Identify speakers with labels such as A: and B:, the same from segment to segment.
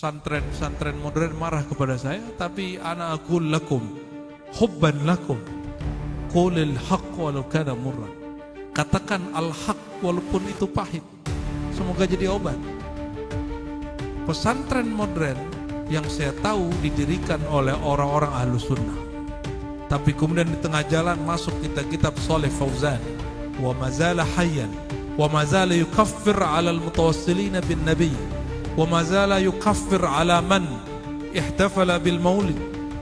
A: pesantren-pesantren modern marah kepada saya, tapi ana aqul lakum hubban lakum qulil haqq walau kana murran. Katakan al-haq walaupun itu pahit, semoga jadi obat. Pesantren modern yang saya tahu didirikan oleh orang-orang ahlu sunnah, tapi kemudian di tengah jalan masuk kitab Saleh Fauzan, wa mazala hayyan wa mazala yukaffir ala al-mutawassilina bin nabi, wa mazala yukaffir ala man ihtafala bil maulid,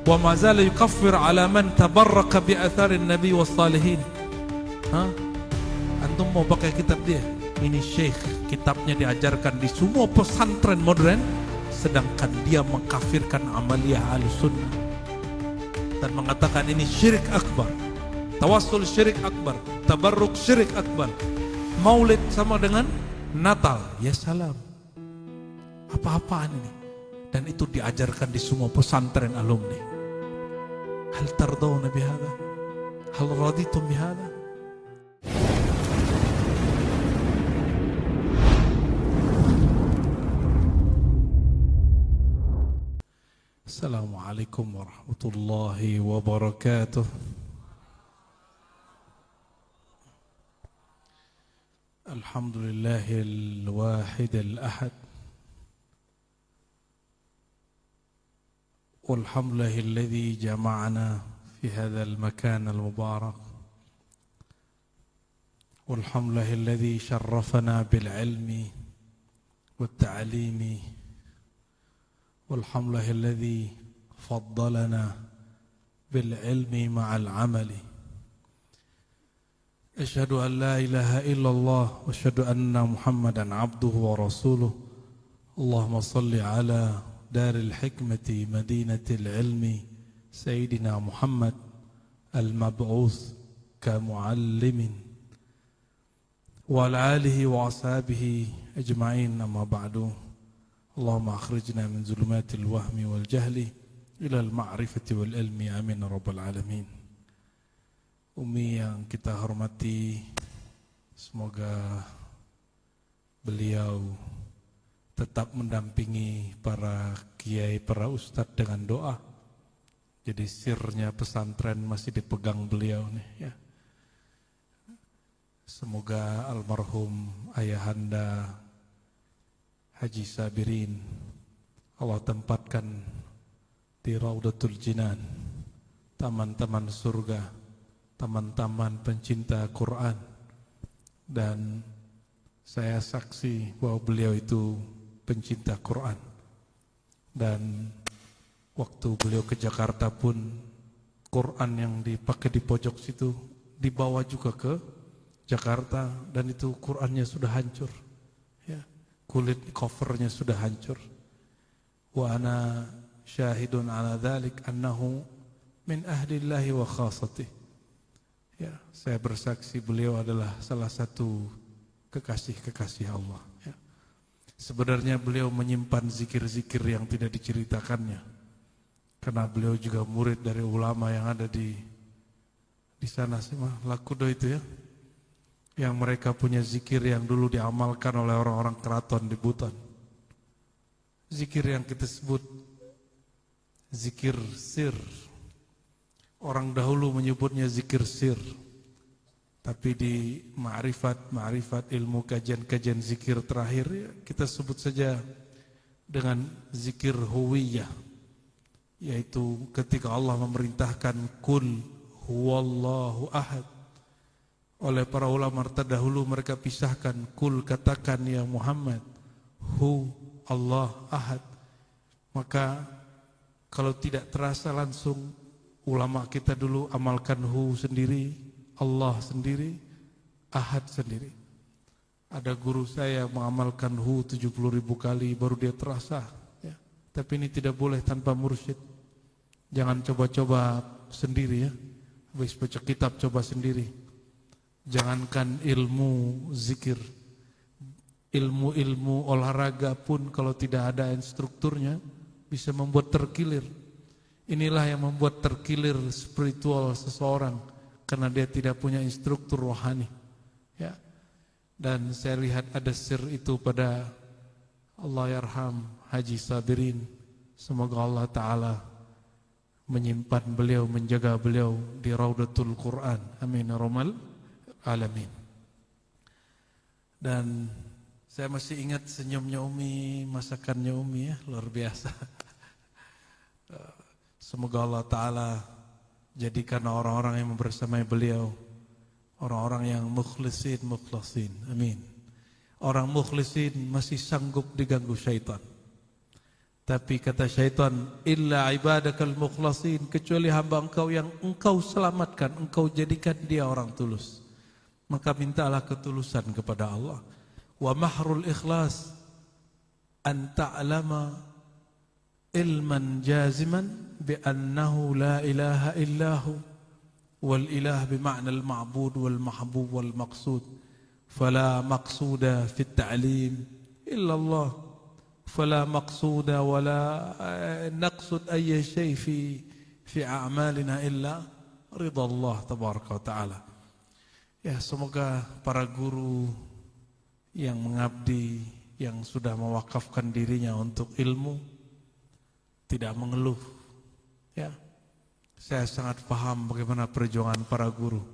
A: wa mazala yukaffir ala man tabarraka bi atharin nabi was salihin. Antum mau pakai kitab dia? Ini syekh, kitabnya diajarkan di semua pesantren modern, sedangkan dia mengkafirkan amaliyah Ahlussunnah dan mengatakan ini syirik akbar, tawassul syirik akbar, tabarruk syirik akbar, maulid sama dengan Natal. Ya salam, apa-apaan ini? Dan itu diajarkan di semua pesantren alumni. Hal tardawna bihada? Hal raditum bihada? Assalamualaikum warahmatullahi wabarakatuh. Alhamdulillahil wahidil ahad, walhamdulillahilladzi jama'ana fi hadzal makanil mubarak, walhamdulillahilladzi syarrafana bil ilmi wat ta'limi, walhamdulillahilladzi faddalana bil ilmi ma'al amali. Asyhadu an la ilaha illallah wa asyhadu anna Muhammadan abduhu wa rasuluh. Allahumma salli ala daril hikmati madinatil ilmi sayyidina Muhammad al-mab'uts ka muallimin wa ala alihi wa ashabihi ajma'in, amma ba'du. Allahumma akhrijna min zulumatil wahmi wal jahli ilal ma'rifati wal ilmi, amin rabbal alamin. Umi yang kita hormati, semoga beliau tetap mendampingi para kiai, para ustadz dengan doa. Jadi sirnya pesantren masih dipegang beliau nih ya. Semoga almarhum ayahanda Haji Sabirin Allah tempatkan di Raudatul Jinan, taman-taman surga, taman-taman pencinta Quran. Dan saya saksi bahwa beliau itu pencinta Quran. Dan waktu beliau ke Jakarta pun Quran yang dipakai di pojok situ dibawa juga ke Jakarta, dan itu Qurannya sudah hancur ya. Kulit covernya sudah hancur. Wa ana syahidun ala dzalik annahu min ahlillahi wa khassatih. Ya, saya bersaksi beliau adalah salah satu kekasih-kekasih Allah ya. Sebenarnya beliau menyimpan zikir-zikir yang tidak diceritakannya, karena beliau juga murid dari ulama yang ada di sana sih mah Lakudo itu ya, yang mereka punya zikir yang dulu diamalkan oleh orang-orang keraton di Buton. Zikir yang kita sebut zikir sir. Orang dahulu menyebutnya zikir sir, tapi di ma'rifat ilmu kajian zikir terakhir ya, kita sebut saja dengan zikir huwiyah, yaitu ketika Allah memerintahkan kul huwallahu ahad. Oleh para ulama terdahulu mereka pisahkan, kul katakan ya Muhammad, hu Allah ahad. Maka kalau tidak terasa langsung, ulama kita dulu amalkan hu sendiri, Allah sendiri, ahad sendiri. Ada guru saya mengamalkan hu 70.000 kali baru dia terasa ya. Tapi ini tidak boleh tanpa mursyid. Jangan coba-coba sendiri ya. Habis baca kitab coba sendiri. Jangankan ilmu zikir, ilmu olahraga pun kalau tidak ada instrukturnya bisa membuat terkilir. Inilah yang membuat terkilir spiritual seseorang, karena dia tidak punya instruktur rohani ya. Dan saya lihat ada sir itu pada Allahyarham Haji Sabirin, semoga Allah Ta'ala menyimpan beliau, menjaga beliau di Raudatul Quran. Amin ya rabbal alamin. Dan saya masih ingat senyumnya Umi, masakannya Umi ya, luar biasa. Semoga Allah Ta'ala jadikan orang-orang yang bersamai beliau orang-orang yang mukhlasin. Amin. Orang mukhlisin masih sanggup diganggu syaitan. Tapi kata syaitan, illa ibadakal mukhlasin, kecuali hamba engkau yang engkau selamatkan, engkau jadikan dia orang tulus. Maka mintalah ketulusan kepada Allah. Wa mahrul ikhlas an ta'lama ilman jaziman bi annahu la ilaha illahu wal ilah bi ma'na al ma'bud wal mahbub wal maqsud. فلا مقصود في التعليم إلا الله فلا مقصود ولا نقصد أي شيء في أعمالنا إلا رضا الله تبارك وتعالى. Ya, semoga para guru yang mengabdi, yang sudah mewakafkan dirinya untuk ilmu tidak mengeluh. Ya, saya sangat paham bagaimana perjuangan para guru,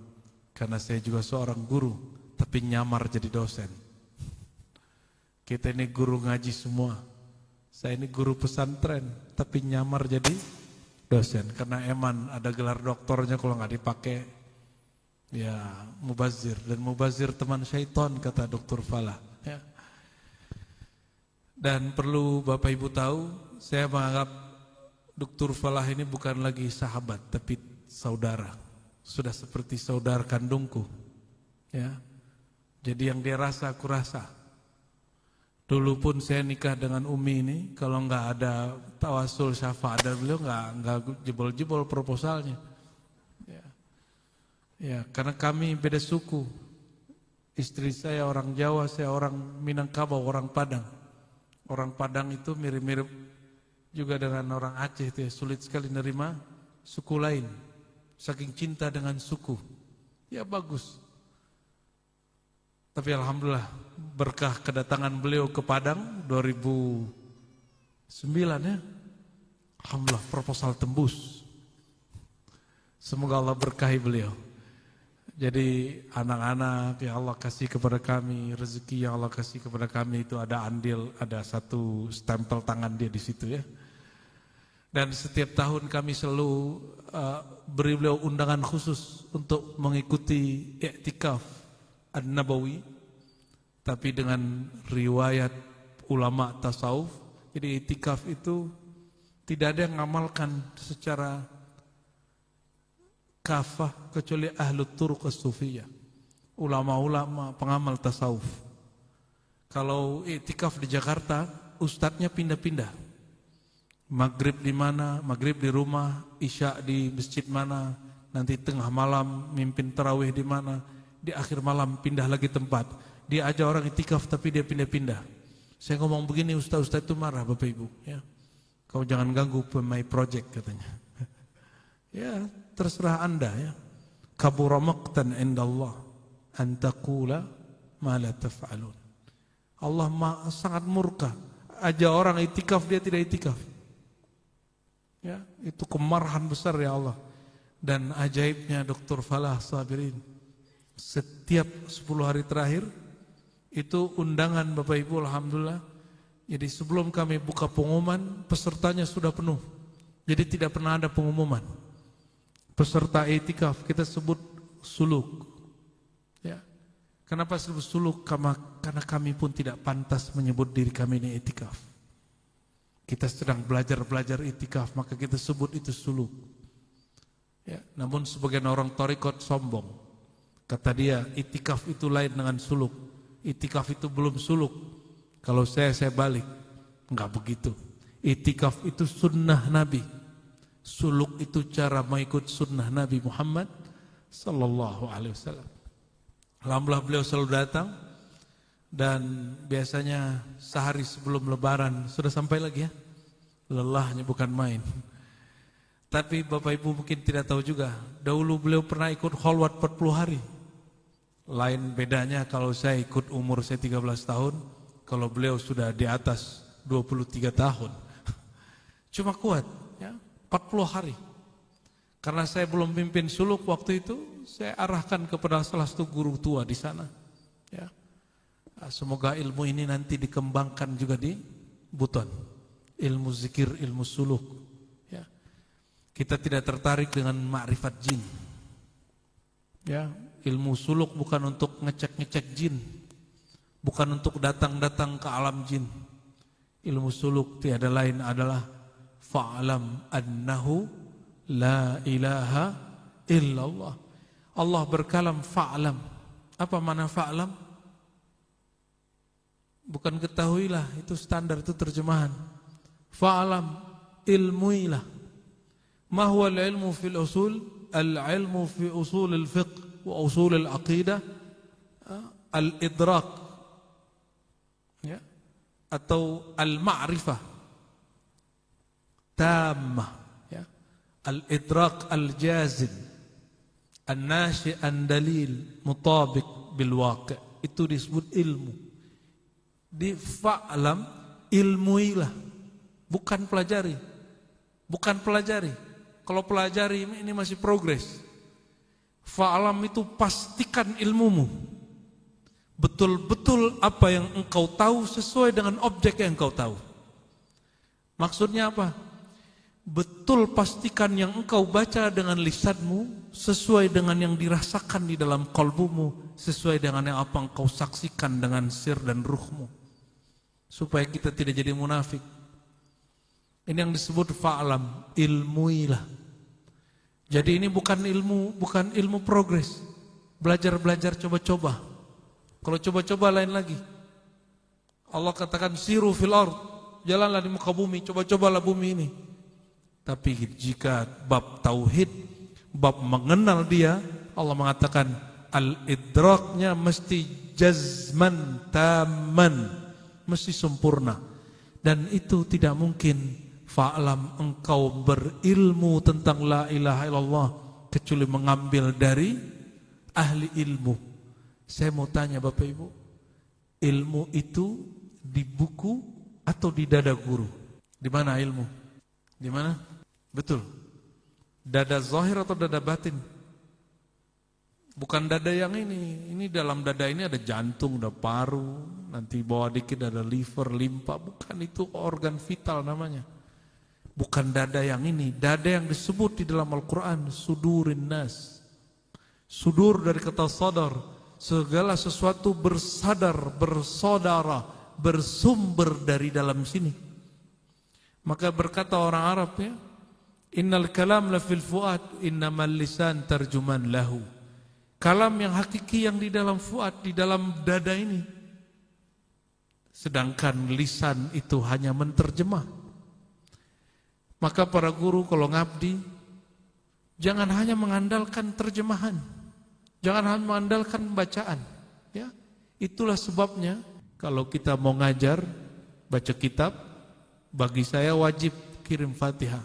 A: karena saya juga seorang guru. Tapi nyamar jadi dosen. Kita ini guru ngaji semua. Saya ini guru pesantren, tapi nyamar jadi dosen. Karena eman ada gelar doktornya, kalau nggak dipakai, ya mubazir. Dan mubazir teman syaitan, kata Dr. Falah. Ya. Dan perlu Bapak Ibu tahu, saya menganggap Dr. Falah ini bukan lagi sahabat, tapi saudara. Sudah seperti saudara kandungku. Ya. Jadi yang dia rasa, aku rasa. Dulu pun saya nikah dengan Umi ini, kalau nggak ada tawasul syafaat dari beliau, nggak jebol-jebol proposalnya. Ya, karena kami beda suku. Istri saya orang Jawa, saya orang Minangkabau, orang Padang. Orang Padang itu mirip-mirip juga dengan orang Aceh, itu ya, sulit sekali nerima suku lain. Saking cinta dengan suku. Ya bagus. Tapi alhamdulillah berkah kedatangan beliau ke Padang 2009 ya. Alhamdulillah proposal tembus. Semoga Allah berkahi beliau. Jadi anak-anak yang Allah kasih kepada kami, rezeki yang Allah kasih kepada kami itu ada andil, ada satu stempel tangan dia di situ ya. Dan setiap tahun kami selalu beri beliau undangan khusus untuk mengikuti i'tikaf An-Nabawi, tapi dengan riwayat ulama tasawuf. Jadi i'tikaf itu tidak ada yang ngamalkan secara kafah kecuali ahlu turuq as-sufiyah, ulama-ulama pengamal tasawuf. Kalau i'tikaf di Jakarta, ustadznya pindah-pindah. Maghrib di mana, maghrib di rumah, isya di masjid mana, nanti tengah malam mimpin tarawih di mana, di akhir malam pindah lagi tempat. Dia aja orang i'tikaf tapi dia pindah-pindah. Saya ngomong begini, ustaz-ustaz itu marah Bapak Ibu ya. Kau jangan ganggu my project katanya. Ya, terserah Anda ya. Kabura maqtan indallah an taqula ma la taf'alun. Allah sangat murka. Aja orang i'tikaf dia tidak i'tikaf. Ya, itu kemarahan besar ya Allah. Dan ajaibnya Dr. Falah Sabirin, setiap 10 hari terakhir itu undangan Bapak Ibu alhamdulillah. Jadi sebelum kami buka pengumuman, pesertanya sudah penuh. Jadi tidak pernah ada pengumuman. Peserta i'tikaf kita sebut suluk. Ya. Kenapa sebut suluk? Karena kami pun tidak pantas menyebut diri kami ini i'tikaf. Kita sedang belajar i'tikaf, maka kita sebut itu suluk. Ya, namun sebagian orang thariqat sombong. Kata dia, i'tikaf itu lain dengan suluk. I'tikaf itu belum suluk. Kalau saya balik. Enggak begitu. I'tikaf itu sunnah Nabi. Suluk itu cara mengikut sunnah Nabi Muhammad sallallahu alaihi wasallam. Alhamdulillah beliau selalu datang. Dan biasanya sehari sebelum lebaran sudah sampai lagi ya. Lelahnya bukan main. Tapi Bapak Ibu mungkin tidak tahu juga, dahulu beliau pernah ikut kholwat 40 hari. Lain bedanya kalau saya ikut umur saya 13 tahun, kalau beliau sudah di atas 23 tahun. Cuma kuat, ya, 40 hari. Karena saya belum pimpin suluk waktu itu, saya arahkan kepada salah satu guru tua di sana. Ya. Semoga ilmu ini nanti dikembangkan juga di Buton. Ilmu zikir, ilmu suluk. Ya. Kita tidak tertarik dengan ma'rifat jin. Ya, ilmu suluk bukan untuk ngecek-ngecek jin. Bukan untuk datang-datang ke alam jin. Ilmu suluk tiada lain adalah fa'lam annahu la ilaha illallah. Allah berkalam fa'lam. Apa makna fa'lam? Bukan ketahuilah, itu standar, itu terjemahan. Fa'lam, ilmuilah. Ma huwa al-ilmu fil usul? Al-ilmu fi usul al-fiqh wa usul al-aqidah, al-idrak, ya, atau al-ma'rifah tammah, ya, al-idrak al-jazim, an-nashi' an-dalil mutabik bil waqi', itu disebut ilmu. Di fa'lam, ilmuilah, bukan pelajari. Bukan pelajari. Kalau pelajari ini masih progres. Fa'lam itu pastikan ilmumu. Betul-betul apa yang engkau tahu sesuai dengan objek yang engkau tahu. Maksudnya apa? Betul pastikan yang engkau baca dengan lisanmu sesuai dengan yang dirasakan di dalam kalbumu, sesuai dengan yang apa engkau saksikan dengan sir dan ruhmu. Supaya kita tidak jadi munafik. Ini yang disebut fa'lam, ilmuilah. Jadi ini bukan ilmu progres. Belajar-belajar, coba-coba. Kalau coba-coba lain lagi. Allah katakan siru fil ard, jalanlah di muka bumi, coba-cobalah bumi ini. Tapi jika bab tauhid, bab mengenal dia, Allah mengatakan al-idraknya mesti jazman taman, mesti sempurna. Dan itu tidak mungkin fa'lam engkau berilmu tentang la ilaha illallah kecuali mengambil dari ahli ilmu. Saya mau tanya Bapak Ibu, ilmu itu di buku atau di dada guru? Di mana ilmu? Di mana? Betul. Dada zahir atau dada batin? Bukan dada yang ini. Ini dalam dada ini ada jantung, ada paru, nanti bawah dikit ada liver, limpa. Bukan, itu organ vital namanya. Bukan dada yang ini, dada yang disebut di dalam Al-Quran, sudurin nas. Sudur dari kata sadar, segala sesuatu bersadar, bersaudara, bersumber dari dalam sini. Maka berkata orang Arab, ya, innal kalam la fil fuad, innamal lisan tarjuman lahu. Kalam yang hakiki yang di dalam fuad, di dalam dada ini. Sedangkan lisan itu hanya menterjemah. Maka para guru kalau ngabdi, jangan hanya mengandalkan terjemahan, jangan hanya mengandalkan bacaan. Ya, itulah sebabnya kalau kita mau ngajar, baca kitab, bagi saya wajib kirim Fatihah,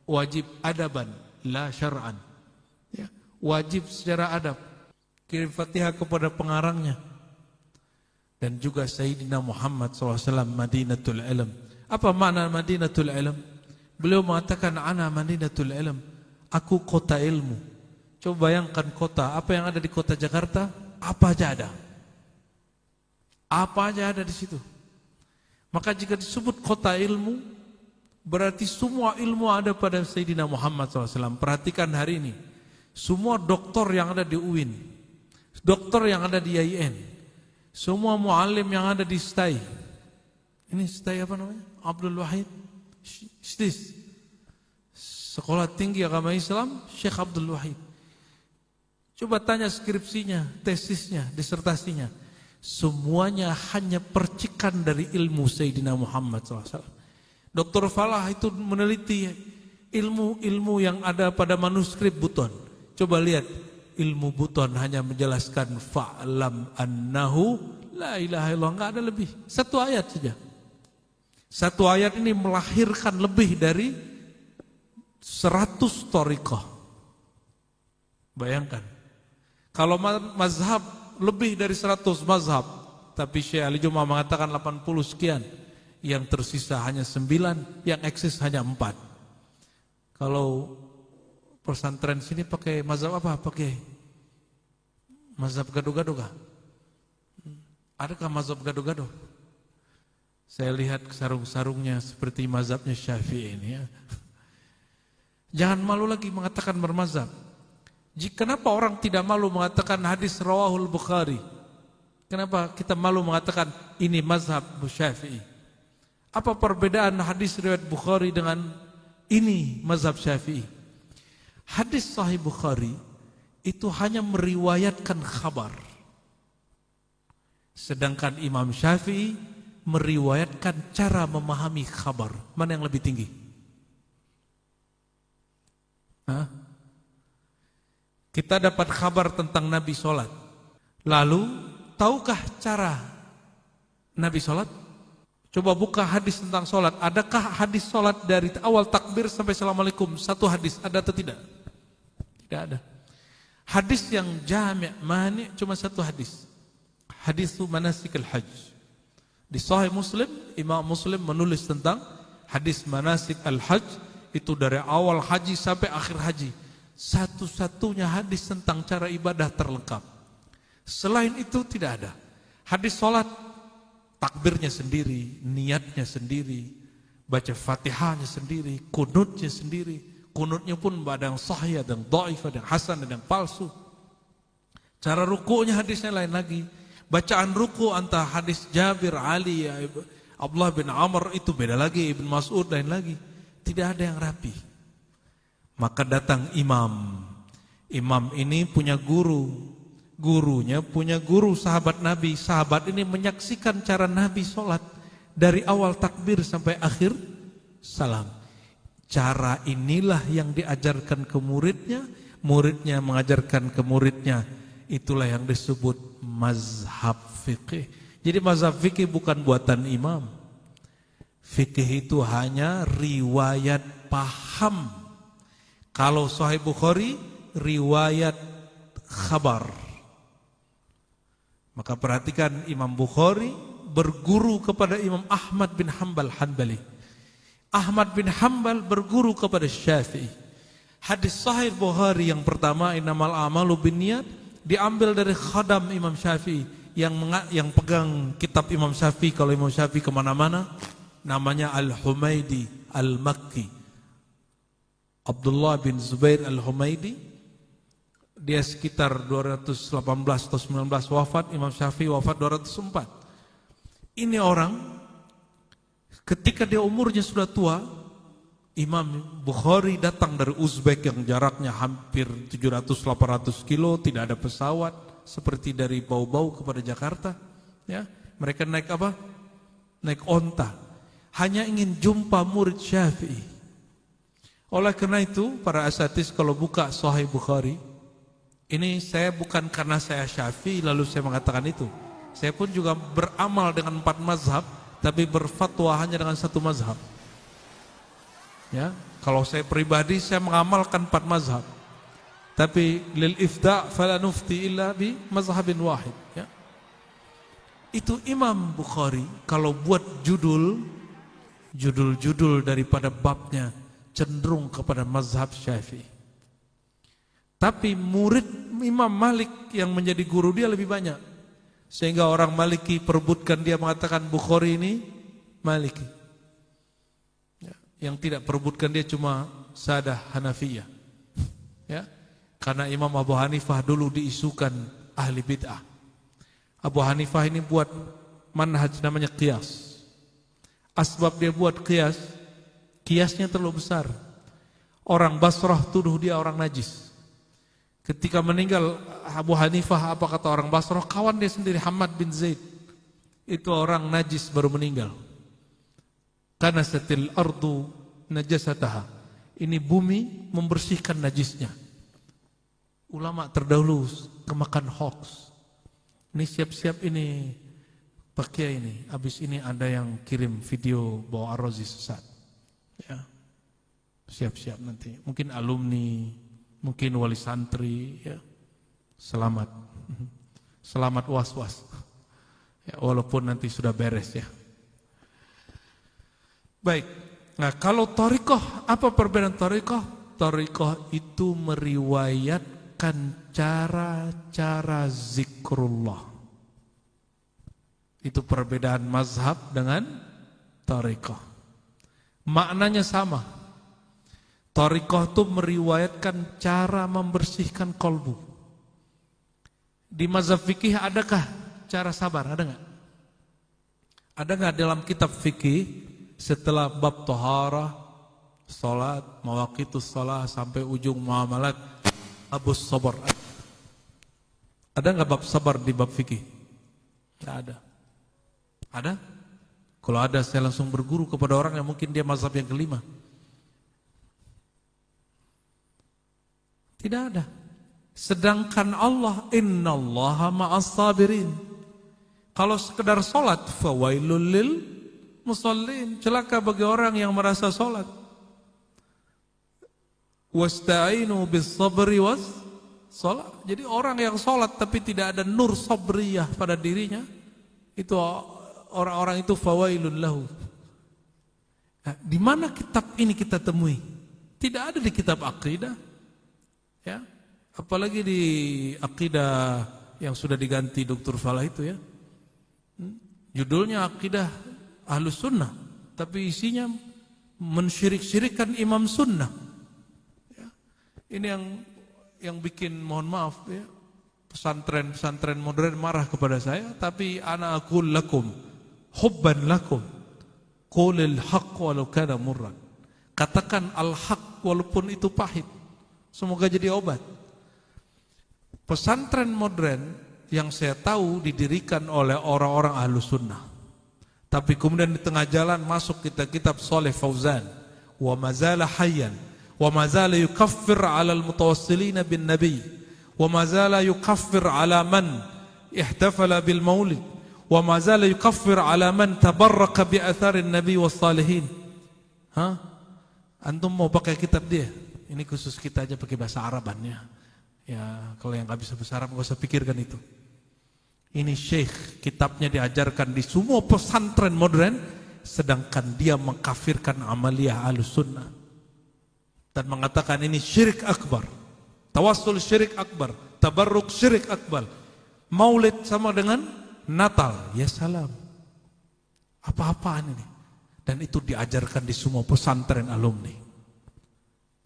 A: wajib adaban, la syar'an. Ya, wajib secara adab, kirim Fatihah kepada pengarangnya. Dan juga Sayyidina Muhammad SAW, Madinatul Ilm. Apa makna Madinatul Ilm? Beliau mengatakan ana Madinatul Ilm, aku kota ilmu. Coba bayangkan kota, apa yang ada di kota Jakarta? Apa aja ada? Apa aja ada di situ? Maka jika disebut kota ilmu, berarti semua ilmu ada pada Sayyidina Muhammad SAW. Perhatikan hari ini, semua doktor yang ada di UIN, doktor yang ada di IAIN, semua muallim yang ada di STAI. Ini STAI apa namanya? Abdul Wahid STIS, Sekolah Tinggi Agama Islam Syekh Abdul Wahid. Coba tanya skripsinya, tesisnya, disertasinya. Semuanya hanya percikan dari ilmu Sayyidina Muhammad SAW. Dr. Falah itu meneliti ilmu-ilmu yang ada pada manuskrip Buton. Coba lihat, ilmu Buton hanya menjelaskan fa'lam annahu la ilaha illallah, enggak ada lebih. Satu ayat saja. Satu ayat ini melahirkan lebih dari 100 thariqah. Bayangkan. Kalau mazhab lebih dari 100 mazhab, tapi Syekh Ali Juma mengatakan 80 sekian. yang tersisa hanya 9, yang eksis hanya 4. Kalau pesantren sini pakai mazhab apa? Pakai mazhab gado-gado kah? Adakah mazhab gado-gado? Saya lihat sarung-sarungnya seperti mazhabnya Syafi'i ini ya. Jangan malu lagi mengatakan bermazhab. Kenapa orang tidak malu mengatakan hadis rawahul Bukhari? Kenapa kita malu mengatakan ini mazhab Syafi'i? Apa perbedaan hadis riwayat Bukhari dengan ini mazhab Syafi'i? Hadis Sahih Bukhari itu hanya meriwayatkan khabar. Sedangkan Imam Syafi'i meriwayatkan cara memahami khabar. Mana yang lebih tinggi? Kita dapat kabar tentang Nabi sholat. Lalu, tahukah cara Nabi sholat? Coba buka hadis tentang sholat. Adakah hadis sholat dari awal takbir sampai assalamualaikum? Satu hadis, ada atau tidak? Tidak ada. Hadis yang jami' mani' cuma satu hadis. Hadithu manasikil hajj. Di Sahih Muslim, Imam Muslim menulis tentang hadis manasik al-hajj. Itu dari awal haji sampai akhir haji. Satu-satunya hadis tentang cara ibadah terlengkap. Selain itu tidak ada. Hadis sholat, takbirnya sendiri, niatnya sendiri, baca fatihahnya sendiri, kunutnya sendiri. Kunutnya pun ada yang sahih, ada yang dhaif, ada yang hasan, ada yang palsu. Cara ruku'nya hadisnya lain lagi. Bacaan ruku' antara hadis Jabir, Ali, Abdullah bin Amr itu beda lagi, Ibn Mas'ud lain lagi. Tidak ada yang rapi. Maka datang imam. Imam ini punya guru. Gurunya punya guru sahabat Nabi. Sahabat ini menyaksikan cara Nabi sholat dari awal takbir sampai akhir salam. Cara inilah yang diajarkan ke muridnya. Muridnya mengajarkan ke muridnya. Itulah yang disebut mazhab fikih. Jadi mazhab fikih bukan buatan imam. Fikih itu hanya riwayat paham. Kalau Sahih Bukhari, riwayat khabar. Maka perhatikan Imam Bukhari berguru kepada Imam Ahmad bin Hanbal Hanbali. Ahmad bin Hanbal berguru kepada Syafi'i. Hadis Sahih Bukhari yang pertama, innamal a'malu binniyat, diambil dari khadam Imam Syafi'i yang pegang kitab Imam Syafi'i. Kalau Imam Syafi'i kemana-mana, namanya Al-Humaidi Al-Makki, Abdullah bin Zubair Al-Humaidi. Dia sekitar 218 atau 19 wafat. Imam Syafi'i wafat 204. Ini orang ketika dia umurnya sudah tua, Imam Bukhari datang dari Uzbek yang jaraknya hampir 700-800 kilo, tidak ada pesawat seperti dari Bau-Bau kepada Jakarta. Ya, mereka naik apa? Naik onta. Hanya ingin jumpa murid Syafi'i. Oleh karena itu, para asatidz kalau buka Sahih Bukhari, ini saya bukan karena saya Syafi'i lalu saya mengatakan itu. Saya pun juga beramal dengan 4 mazhab, tapi berfatwa hanya dengan 1 mazhab. Ya, kalau saya pribadi saya mengamalkan 4 mazhab. Tapi lil ifda' fala nufti illa bi mazhabin wahid, ya. Itu Imam Bukhari kalau buat judul-judul daripada babnya cenderung kepada mazhab Syafi'i. Tapi murid Imam Malik yang menjadi guru dia lebih banyak. Sehingga orang Maliki perebutkan dia mengatakan Bukhari ini Maliki. Ya, yang tidak perebutkan dia cuma Sadah Hanafiyah. Ya, karena Imam Abu Hanifah dulu diisukan ahli bid'ah. Abu Hanifah ini buat manhaj namanya qiyas. Asbab dia buat qiyas, kiasnya terlalu besar. Orang Basrah tuduh dia orang najis. Ketika meninggal Abu Hanifah, apa kata orang Basrah? Kawan dia sendiri Hamad bin Zaid, itu orang najis baru meninggal. Karena setil ardu najasataha, ini bumi membersihkan najisnya. Ulama terdahulu kemakan hoax. Ini siap-siap ini pakai ini. Habis ini ada yang kirim video bahwa Ar-Razi sesat. Ya, siap-siap nanti. Mungkin alumni, mungkin wali santri, ya. Selamat, selamat was-was. Ya, walaupun nanti sudah beres ya. Baik. Nah, kalau thariqah, apa perbedaan thariqah? Thariqah itu meriwayatkan cara-cara zikrullah. Itu perbedaan mazhab dengan thariqah. Maknanya sama. Thariqah itu meriwayatkan cara membersihkan kolbu. Di mazhab fikih adakah cara sabar? Ada nggak? Ada nggak dalam kitab fikih setelah bab taharah, salat, mawaqitus salat sampai ujung muamalat, abus sabar? Ada nggak bab sabar di bab fikih? Tidak ada. Ada? Kalau ada saya langsung berguru kepada orang yang mungkin dia mazhab yang kelima. Tidak ada. Sedangkan Allah, innallaha ma'as sabirin. Kalau sekedar salat, fawailul lil musallin, celaka bagi orang yang merasa salat. Wasta'inu bis sabri was salat. Jadi orang yang salat tapi tidak ada nur sabriyah pada dirinya, itu orang-orang itu fawailun lahu. Nah, di mana kitab ini kita temui? Tidak ada di kitab akidah. Ya. Apalagi di akidah yang sudah diganti Dr. Falah itu ya. Judulnya akidah Ahlus Sunnah, tapi isinya mensyirik-syirikkan imam sunnah. Ya. Ini yang bikin, mohon maaf ya, pesantren modern marah kepada saya. Tapi ana aqul lakum hubban lakum qulil haqq walau kana murran. Katakan al-haq walaupun itu pahit, semoga jadi obat. Pesantren modern yang saya tahu didirikan oleh orang-orang Ahlus Sunnah. Tapi kemudian di tengah jalan masuk kitab Saleh Fauzan, wa mazala hayyan, wa mazala yukaffir 'ala al-mutawassilina bin nabi, wa mazala yukaffir 'ala man ihtafala bil maulid, wa mazala yukaffir 'ala man tabarraka bi atharin nabi was salihin. Antum mau pakai kitab dia? Ini khusus kita aja pakai bahasa Arabannya. Ya, kalau yang nggak bisa bahasa Arab nggak usah pikirkan itu. Ini syekh, kitabnya diajarkan di semua pesantren modern, sedangkan dia mengkafirkan amaliyah Ahlus Sunnah dan mengatakan ini syirik akbar, tawassul syirik akbar, tabarruk syirik akbar, maulid sama dengan Natal. Ya salam, apa-apaan ini? Dan itu diajarkan di semua pesantren alumni.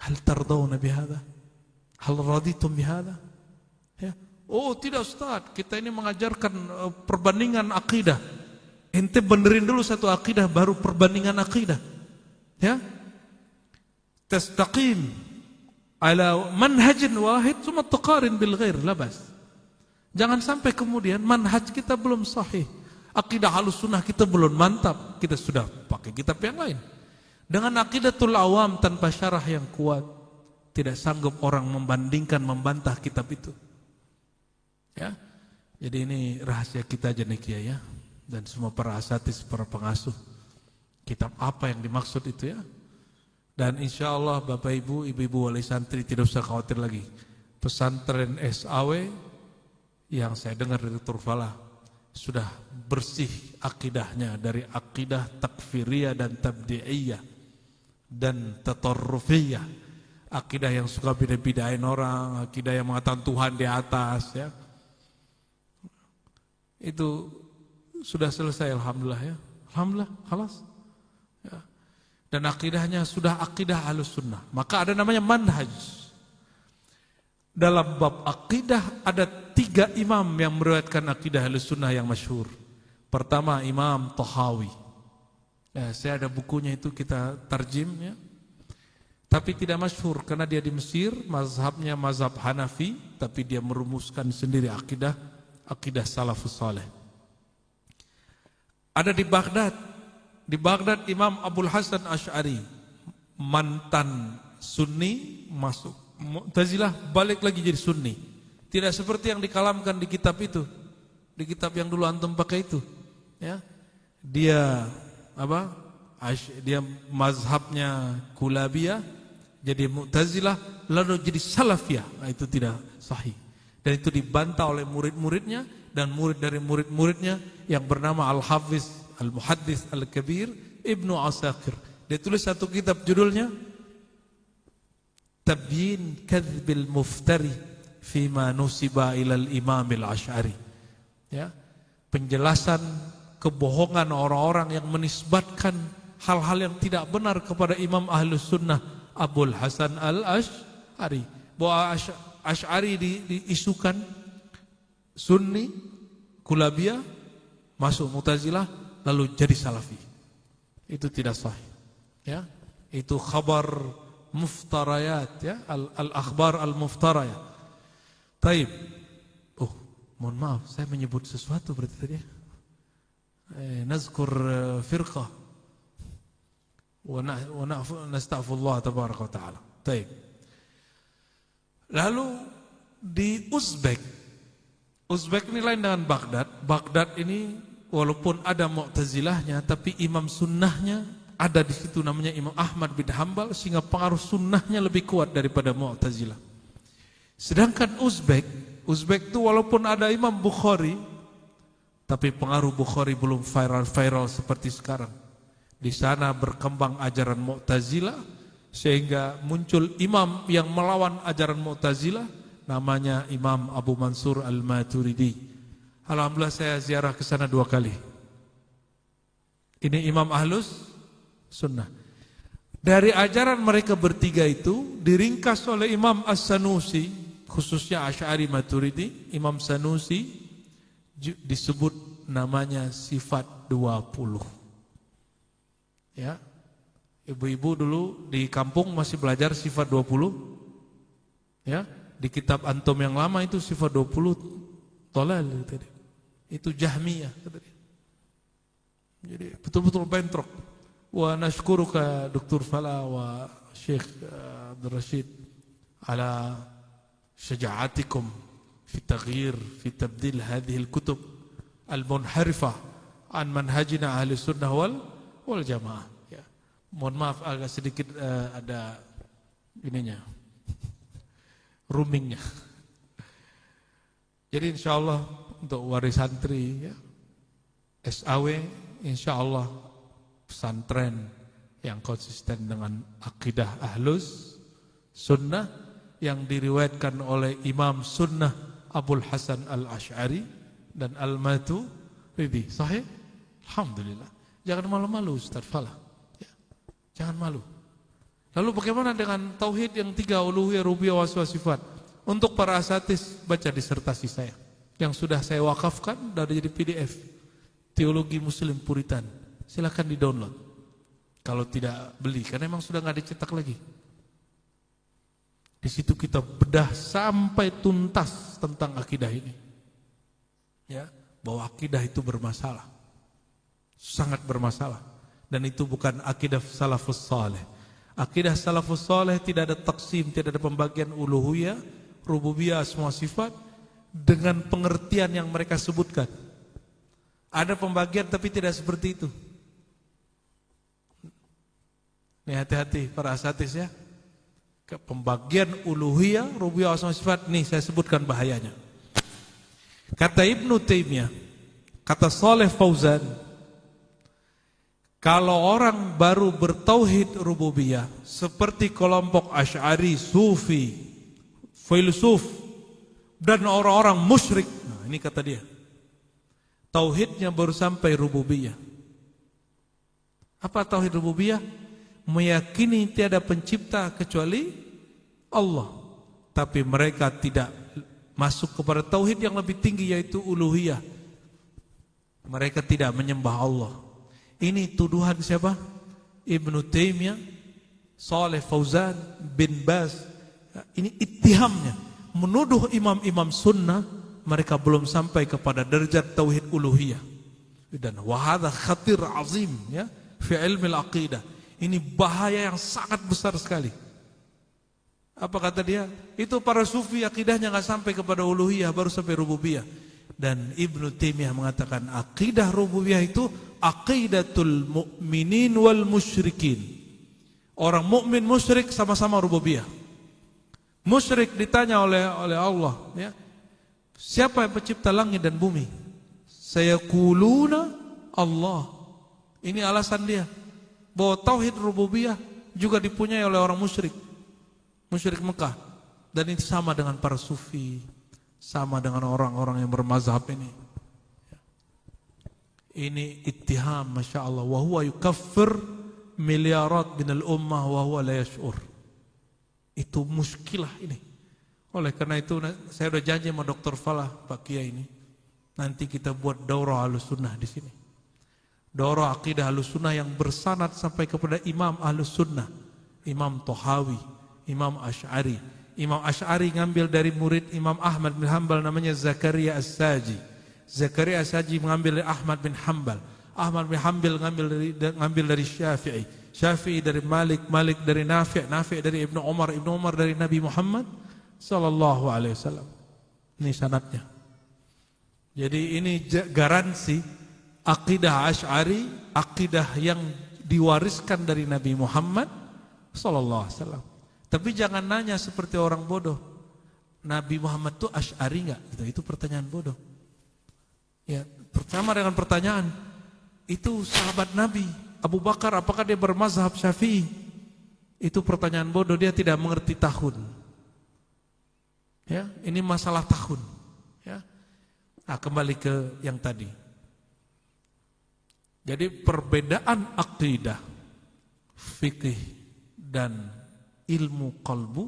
A: Hal tardawna bihadha? Hal raditum bihadha? Ya. Oh tidak Ustaz, kita ini mengajarkan perbandingan akidah. Ente benerin dulu satu akidah baru perbandingan akidah. Ya. Tastaqim ala manhajin wahid summa tuqarin bil ghair, labas. Jangan sampai kemudian manhaj kita belum sahih, akidah Ahlus Sunnah kita belum mantap, kita sudah pakai kitab yang lain. Dengan aqidatul awam tanpa syarah yang kuat, tidak sanggup orang membandingkan, membantah kitab itu. Ya, jadi ini rahasia kita aja nih Kiai ya, dan semua para asatis, para pengasuh. Kitab apa yang dimaksud itu ya? Dan insya Allah Bapak Ibu, Ibu-Ibu wali santri tidak usah khawatir lagi. Pesantren SAW yang saya dengar dari Dr. Falah sudah bersih akidahnya dari akidah takfiriyah dan tabdi'iyah dan tatarrufiyah. Akidah yang suka beda-bedain orang, akidah yang mengatakan Tuhan di atas ya. Itu sudah selesai alhamdulillah ya. Alhamdulillah, khalas. Ya. Dan akidahnya sudah akidah Ahlus Sunnah. Maka ada namanya manhaj. Dalam bab akidah ada 3 imam yang meriwayatkan akidah Ahlus Sunnah yang masyhur. Pertama Imam Tahawi. Ya, saya ada bukunya itu kita tarjim ya. Tapi tidak masyhur karena dia di Mesir, mazhabnya mazhab Hanafi, tapi dia merumuskan sendiri akidah salafus saleh. Ada di Baghdad Imam Abul Hasan Asy'ari, mantan Sunni masuk Mu'tazilah, balik lagi jadi Sunni. Tidak seperti yang dikalamkan di kitab itu, di kitab yang dulu antum pakai itu. Ya, dia apa? Dia mazhabnya Kulabiyah, jadi Mu'tazilah, lalu jadi Salafiyah. Nah, itu tidak sahih. Dan itu dibantah oleh murid-muridnya dan murid dari murid-muridnya yang bernama Al-Hafiz Al-Muhaddis Al-Kabir Ibnu Asakir. Dia tulis satu kitab judulnya Tabyin Kadhbil Muftari Fima Nusiba Ilal Imamil Ash'ari. Ya, penjelasan kebohongan orang-orang yang menisbatkan hal-hal yang tidak benar kepada Imam Ahlus Sunnah Abul Hasan Al-Ash'ari. Bahwa Ash'ari diisukan Sunni, Kulabiyah, masuk Mu'tazilah, lalu jadi Salafi. Itu tidak sahih. Ya, itu khabar muftarayat, ya, al-akhbar al-muftarayat. Taib. Oh, mohon maaf, saya menyebut sesuatu berarti tadi. Nazkur firqah wa nastaghfirullah tabaraka wa taala. Taib. Lalu di Uzbek ini lain dengan Baghdad. Baghdad ini walaupun ada Mu'tazilahnya, tapi imam sunnahnya ada di situ, namanya Imam Ahmad bin Hanbal, sehingga pengaruh sunnahnya lebih kuat daripada Mu'tazilah. Sedangkan Uzbek itu walaupun ada Imam Bukhari, tapi pengaruh Bukhari belum viral seperti sekarang. Di sana berkembang ajaran Mu'tazilah, sehingga muncul imam yang melawan ajaran Mu'tazilah, namanya Imam Abu Mansur Al-Maturidi. Alhamdulillah saya ziarah ke sana 2 kali. Ini Imam Ahlus Sunnah. Dari ajaran mereka bertiga itu diringkas oleh Imam As-Sanusi, khususnya Asy'ari Maturidi. Imam Sanusi disebut namanya sifat 20. Ya. Ibu-ibu dulu di kampung masih belajar sifat 20. Ya, di kitab antum yang lama itu sifat 20 tolal tadi. Itu Jahmiyah tadi. Jadi betul-betul bentrok. Wa nashkuruka Dr. Fala wa Syekh Abdul Rashid ala syaja'atikum fi taghyir fi tabdil hadhihi al-kutub al-munharifah an manhajina ahli sunnah wal jamaah. Ya. Mohon maaf agak sedikit ada ininya, roomingnya. Jadi insyaallah untuk waris santri, ya, SAW, insyaallah pesantren yang konsisten dengan akidah Ahlus Sunnah yang diriwayatkan oleh Imam Sunnah Abul Hasan Al-Ash'ari dan Al-Maturidi. Sahih? Alhamdulillah. Jangan malu-malu Ustaz Falah. Ya, jangan malu. Lalu bagaimana dengan tauhid yang 3, uluhiyah, rububiyah, wa sifat? Untuk para asatis baca disertasi saya yang sudah saya wakafkan dari jadi PDF, Teologi Muslim Puritan. Silakan di-download. Kalau tidak beli, karena memang sudah nggak dicetak lagi. Di situ kita bedah sampai tuntas tentang akidah ini. Ya, bahwa akidah itu bermasalah. Sangat bermasalah. Dan itu bukan akidah salafus saleh. Akidah salafus saleh tidak ada taksim, tidak ada pembagian uluhiyah, rububiyah, asma sifat dengan pengertian yang mereka sebutkan. Ada pembagian tapi tidak seperti itu. Nih hati-hati para asatis ya. Ke pembagian uluhiyah, rububiyah, asma sifat, nih saya sebutkan bahayanya. Kata Ibnu Taimiyah, kata Saleh Fauzan, kalau orang baru bertauhid rububiyah seperti kelompok Asy'ari, Sufi, filsuf dan orang-orang musyrik, nah ini kata dia, tauhidnya baru sampai rububiyah. Apa tauhid rububiyah? Meyakini tiada pencipta kecuali Allah. Tapi mereka tidak masuk kepada tauhid yang lebih tinggi, yaitu uluhiyah. Mereka tidak menyembah Allah. Ini tuduhan siapa? Ibnu Taimiyah, Saleh Fauzan, bin Baz. Ini ittihamnya, menuduh imam-imam sunnah mereka belum sampai kepada derajat tauhid uluhiyah. Dan wahada khatir azim ya fi ilmi al-aqidah. Ini bahaya yang sangat besar sekali. Apa kata dia? Itu para sufi akidahnya enggak sampai kepada uluhiyah, baru sampai rububiyah. Dan Ibnu Taimiyah mengatakan akidah rububiyah itu aqidatul mu'minin wal musyrikin. Orang mukmin musyrik sama-sama rububiyah. Musyrik ditanya oleh Allah, ya, siapa yang pencipta langit dan bumi? Sayaquluna Allah. Ini alasan dia. bahwa tauhid rububiyah juga dipunyai oleh orang musyrik Mekah. Dan itu sama dengan para sufi, sama dengan orang-orang yang bermazhab ini. Ini ittiham, masya Allah. Wa huwa yukaffir miliarat minal ummah wa huwa la yash'ur. Itu muskilah ini. Oleh karena itu saya sudah janji sama Dr. Falah, Pak Kiai ini. Nanti kita buat daurah Ahlussunnah di sini. Daurah akidah Ahlussunnah yang bersanad sampai kepada Imam Ahlussunnah, Imam Thahawi, Imam Asy'ari. Imam Asy'ari ngambil dari murid Imam Ahmad bin Hanbal namanya Zakaria As-Saji. Zakaria As-Saji mengambil dari Ahmad bin Hanbal. Ahmad bin Hanbal ngambil dari Syafi'i. Syafi'i dari Malik, Malik dari Nafi', Nafi' dari Ibnu Umar, Ibnu Umar dari Nabi Muhammad sallallahu alaihi wasallam. Ini sanadnya. Jadi ini garansi akidah Asy'ari, akidah yang diwariskan dari Nabi Muhammad sallallahu alaihi wasallam. Tapi jangan nanya seperti orang bodoh. Nabi Muhammad itu Asy'ari enggak? Itu pertanyaan bodoh. Ya, pertama dengan pertanyaan, itu sahabat Nabi Abu Bakar apakah dia bermazhab Syafi'i? Itu pertanyaan bodoh, dia tidak mengerti tahun. Ya, ini masalah tahun. Ya. Nah, kembali ke yang tadi. Jadi perbedaan akidah, fikih dan ilmu qalbu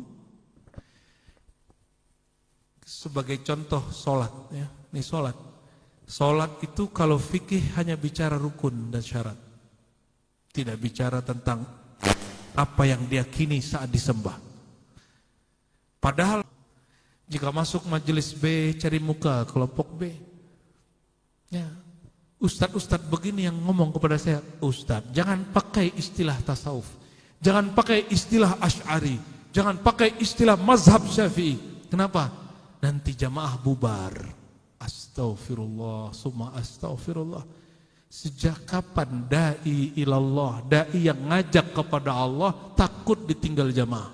A: sebagai contoh solat. Ya. Ini solat. Solat itu kalau fikih hanya bicara rukun dan syarat, tidak bicara tentang apa yang diyakini saat disembah. Padahal jika masuk majelis B, cari muka kelompok B. Ya, ustadz-ustadz begini yang ngomong kepada saya, Ustadz, jangan pakai istilah tasawuf, jangan pakai istilah Asy'ari, jangan pakai istilah mazhab Syafi'i. Kenapa? Nanti jamaah bubar. Astaghfirullah, summa astaghfirullah. Sejak kapan da'i ilallah, da'i yang ngajak kepada Allah takut ditinggal jamaah?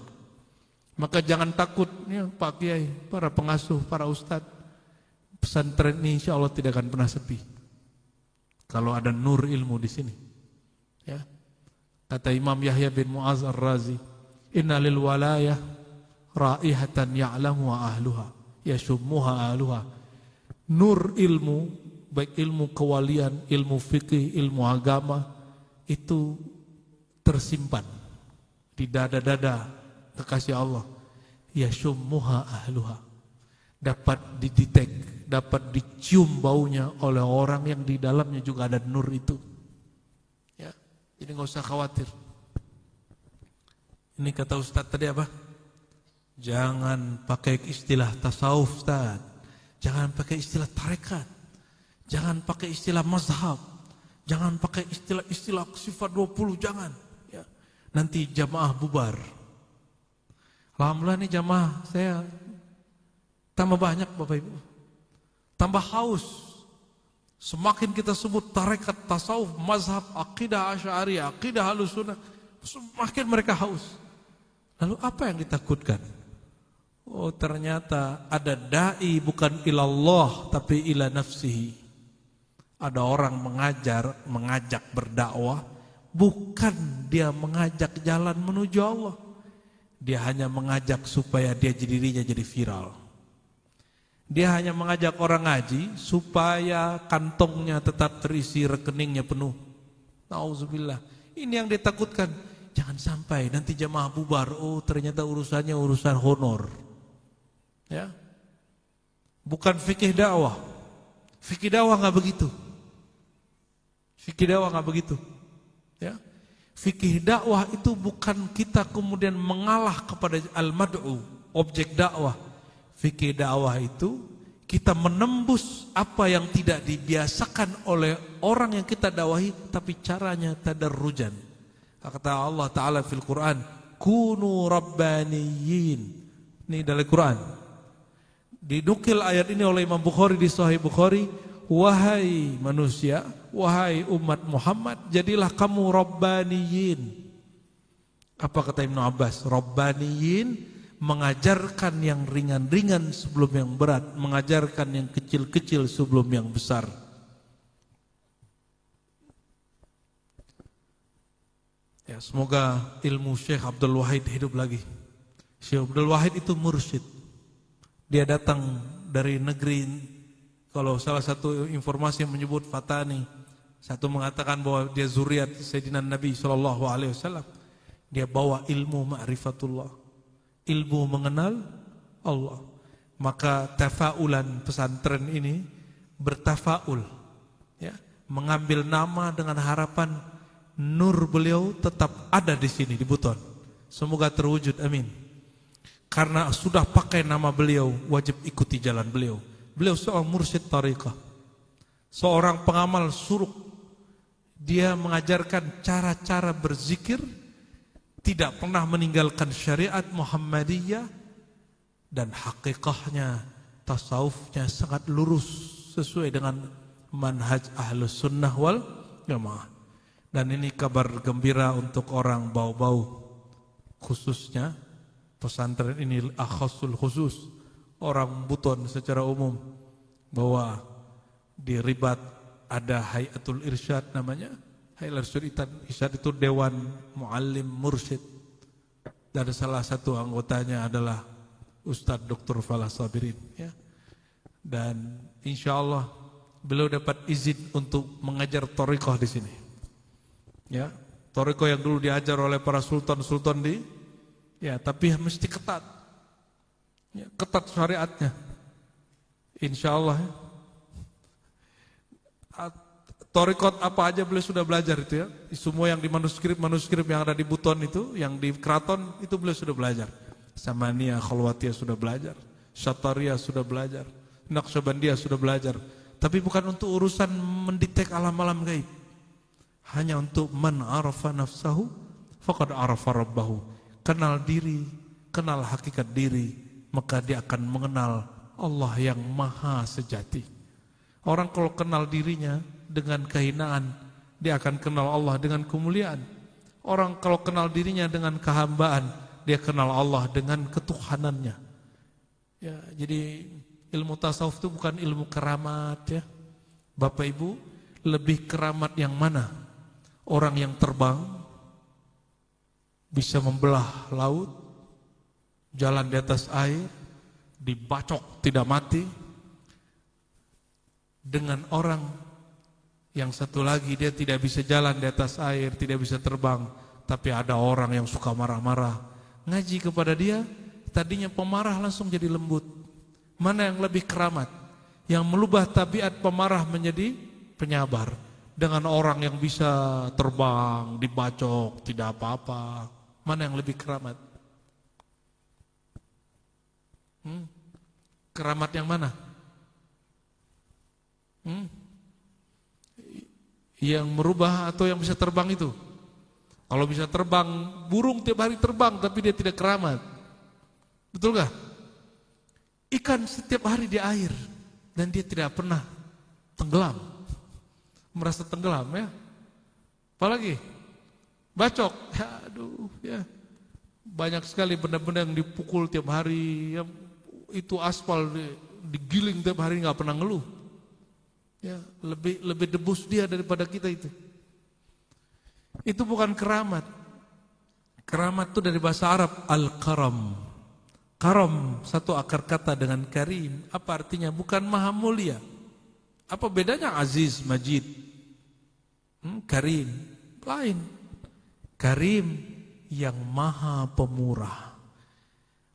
A: Maka jangan takut, ya, Pak Kiai, para pengasuh, para ustadz. Pesantren ini insya Allah tidak akan pernah sepi. Kalau ada nur ilmu di sini. Ya. Kata Imam Yahya bin Mu'az Ar-Razi, inna lil walayah raihatan ya'lamu ahluha, yashummuha ahluha. Nur ilmu, baik ilmu kewalian, ilmu fikih, ilmu agama, itu tersimpan di dada-dada kekasih Allah. Yashummuha ahluha. Dapat didetek, dapat dicium baunya oleh orang yang di dalamnya juga ada nur itu. Ya, jadi nggak usah khawatir. Ini kata Ustadz tadi apa? Jangan pakai istilah tasawuf, Ustadz. Jangan pakai istilah tarekat. Jangan pakai istilah mazhab. Jangan pakai istilah sifat 20, jangan. Ya. Nanti jamaah bubar. Alhamdulillah nih jamaah saya tambah banyak Bapak Ibu. Tambah haus. Semakin kita sebut tarekat, tasawuf, mazhab, akidah Asy'ari, akidah Ahlussunnah, semakin mereka haus. Lalu apa yang ditakutkan? Oh, ternyata ada da'i bukan ilallah tapi ila nafsihi. Ada orang mengajak berdakwah, bukan dia mengajak jalan menuju Allah. Dia hanya mengajak supaya dirinya jadi viral. Dia hanya mengajak orang ngaji supaya kantongnya tetap terisi, rekeningnya penuh. Nauzubillah. Ini yang ditakutkan. Jangan sampai nanti jamaah bubar, oh ternyata urusannya urusan honor. Ya. Bukan fikih dakwah. Fikih dakwah enggak begitu. Fikih dakwah enggak begitu. Ya. Fikih dakwah itu bukan kita kemudian mengalah kepada al-mad'u, objek dakwah. Fikih dakwah itu kita menembus apa yang tidak dibiasakan oleh orang yang kita dakwahi, tapi caranya tadarrujan. Kata Allah Ta'ala fil Quran, kunu rabbaniyin. Ini dari Quran. Dinukil ayat ini oleh Imam Bukhari di Sahih Bukhari, wahai manusia, wahai umat Muhammad, jadilah kamu rabbaniyin. Apa kata Ibnu Abbas? Rabbaniyin, mengajarkan yang ringan-ringan sebelum yang berat, mengajarkan yang kecil-kecil sebelum yang besar. Ya, semoga ilmu Syekh Abdul Wahid hidup lagi. Syekh Abdul Wahid itu mursyid. Dia datang dari negeri, kalau salah satu informasi yang menyebut Fatani, satu mengatakan bahwa dia zuriat Sayyidina Nabi SAW. Dia bawa ilmu ma'rifatullah, ilmu mengenal Allah. Maka tafaulan pesantren ini bertafaul, ya, mengambil nama dengan harapan nur beliau tetap ada di sini di Buton. Semoga terwujud, amin. Karena sudah pakai nama beliau, wajib ikuti jalan beliau. Beliau seorang mursyid tariqah, seorang pengamal suruk. Dia mengajarkan cara-cara berzikir, tidak pernah meninggalkan syariat Muhammadiyah, dan hakikahnya, tasawufnya sangat lurus sesuai dengan manhaj ahlus sunnah wal jamaah. Dan ini kabar gembira untuk orang bau-bau, khususnya pesantren ini akhasul khusus, orang Buton secara umum, bahwa di Ribat ada Hayatul Irsyad namanya. Hayatul Irsyad itu Dewan Muallim Mursyid, dan salah satu anggotanya adalah Ustadz Dr. Falah Sabirin, ya. Dan insya Allah beliau dapat izin untuk mengajar thariqah di sini, ya. Thariqah yang dulu diajar oleh para sultan-sultan di, ya, tapi mesti ketat, ya, ketat syariatnya, insya Allah, ya. Thariqah apa aja beliau sudah belajar itu, ya. Semua yang di manuskrip yang ada di Buton itu, yang di keraton itu beliau sudah belajar. Samaniyah, Khalwatiyah sudah belajar, Syatariyah sudah belajar, Naqsyabandiyah sudah belajar. Tapi bukan untuk urusan mendetek alam-alam gaib, hanya untuk man arafa nafsahu faqad arafa rabbahu. Kenal diri, kenal hakikat diri, maka dia akan mengenal Allah yang maha sejati. Orang kalau kenal dirinya dengan kehinaan, dia akan kenal Allah dengan kemuliaan. Orang kalau kenal dirinya dengan kehambaan, dia kenal Allah dengan ketuhanannya. Ya, jadi ilmu tasawuf itu bukan ilmu keramat, ya. Bapak Ibu, lebih keramat yang mana? Orang yang terbang, bisa membelah laut, jalan di atas air, dibacok tidak mati, dengan orang yang satu lagi dia tidak bisa jalan di atas air, tidak bisa terbang, tapi ada orang yang suka marah-marah. Ngaji kepada dia, tadinya pemarah langsung jadi lembut. Mana yang lebih keramat? Yang melubah tabiat pemarah menjadi penyabar, dengan orang yang bisa terbang, dibacok, tidak apa-apa. Mana yang lebih keramat? Keramat yang mana? Yang merubah atau yang bisa terbang itu? Kalau bisa terbang, burung tiap hari terbang tapi dia tidak keramat. Betul gak? Ikan setiap hari di air dan dia tidak pernah tenggelam. Merasa tenggelam, ya. Apalagi bacok, ya, aduh, ya. Banyak sekali benda-benda yang dipukul tiap hari, yang itu aspal digiling tiap hari nggak pernah ngeluh. Ya, lebih debus dia daripada kita itu. Itu bukan keramat. Keramat itu dari bahasa Arab al-karam. Karam satu akar kata dengan karim. Apa artinya? Bukan maha mulia. Apa bedanya aziz, majid? Karim lain. Karim yang maha pemurah.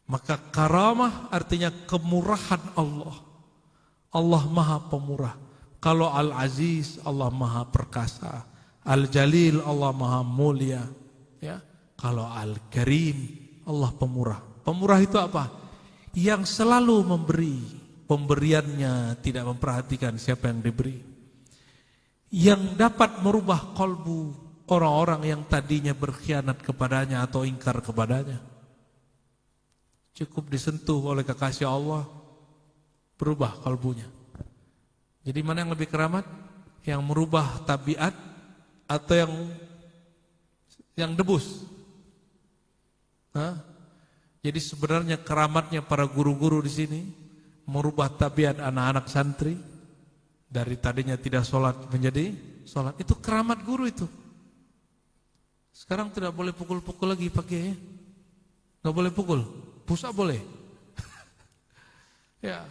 A: Maka karamah artinya kemurahan Allah. Allah maha pemurah. Kalau al-aziz, Allah maha perkasa. Al-Jalil, Allah maha mulia, ya. Kalau Al-Karim, Allah pemurah. Pemurah itu apa? Yang selalu memberi, pemberiannya tidak memperhatikan siapa yang diberi. Yang dapat merubah kolbu orang-orang yang tadinya berkhianat kepadanya atau ingkar kepadanya. Cukup disentuh oleh kekasih Allah, berubah kolbunya. Jadi mana yang lebih keramat? Yang merubah tabiat atau yang debus? Jadi sebenarnya keramatnya para guru-guru di sini merubah tabiat anak-anak santri dari tadinya tidak sholat menjadi sholat. Itu keramat guru itu. Sekarang tidak boleh pukul-pukul lagi pakai, nggak boleh pukul, push up boleh. Ya,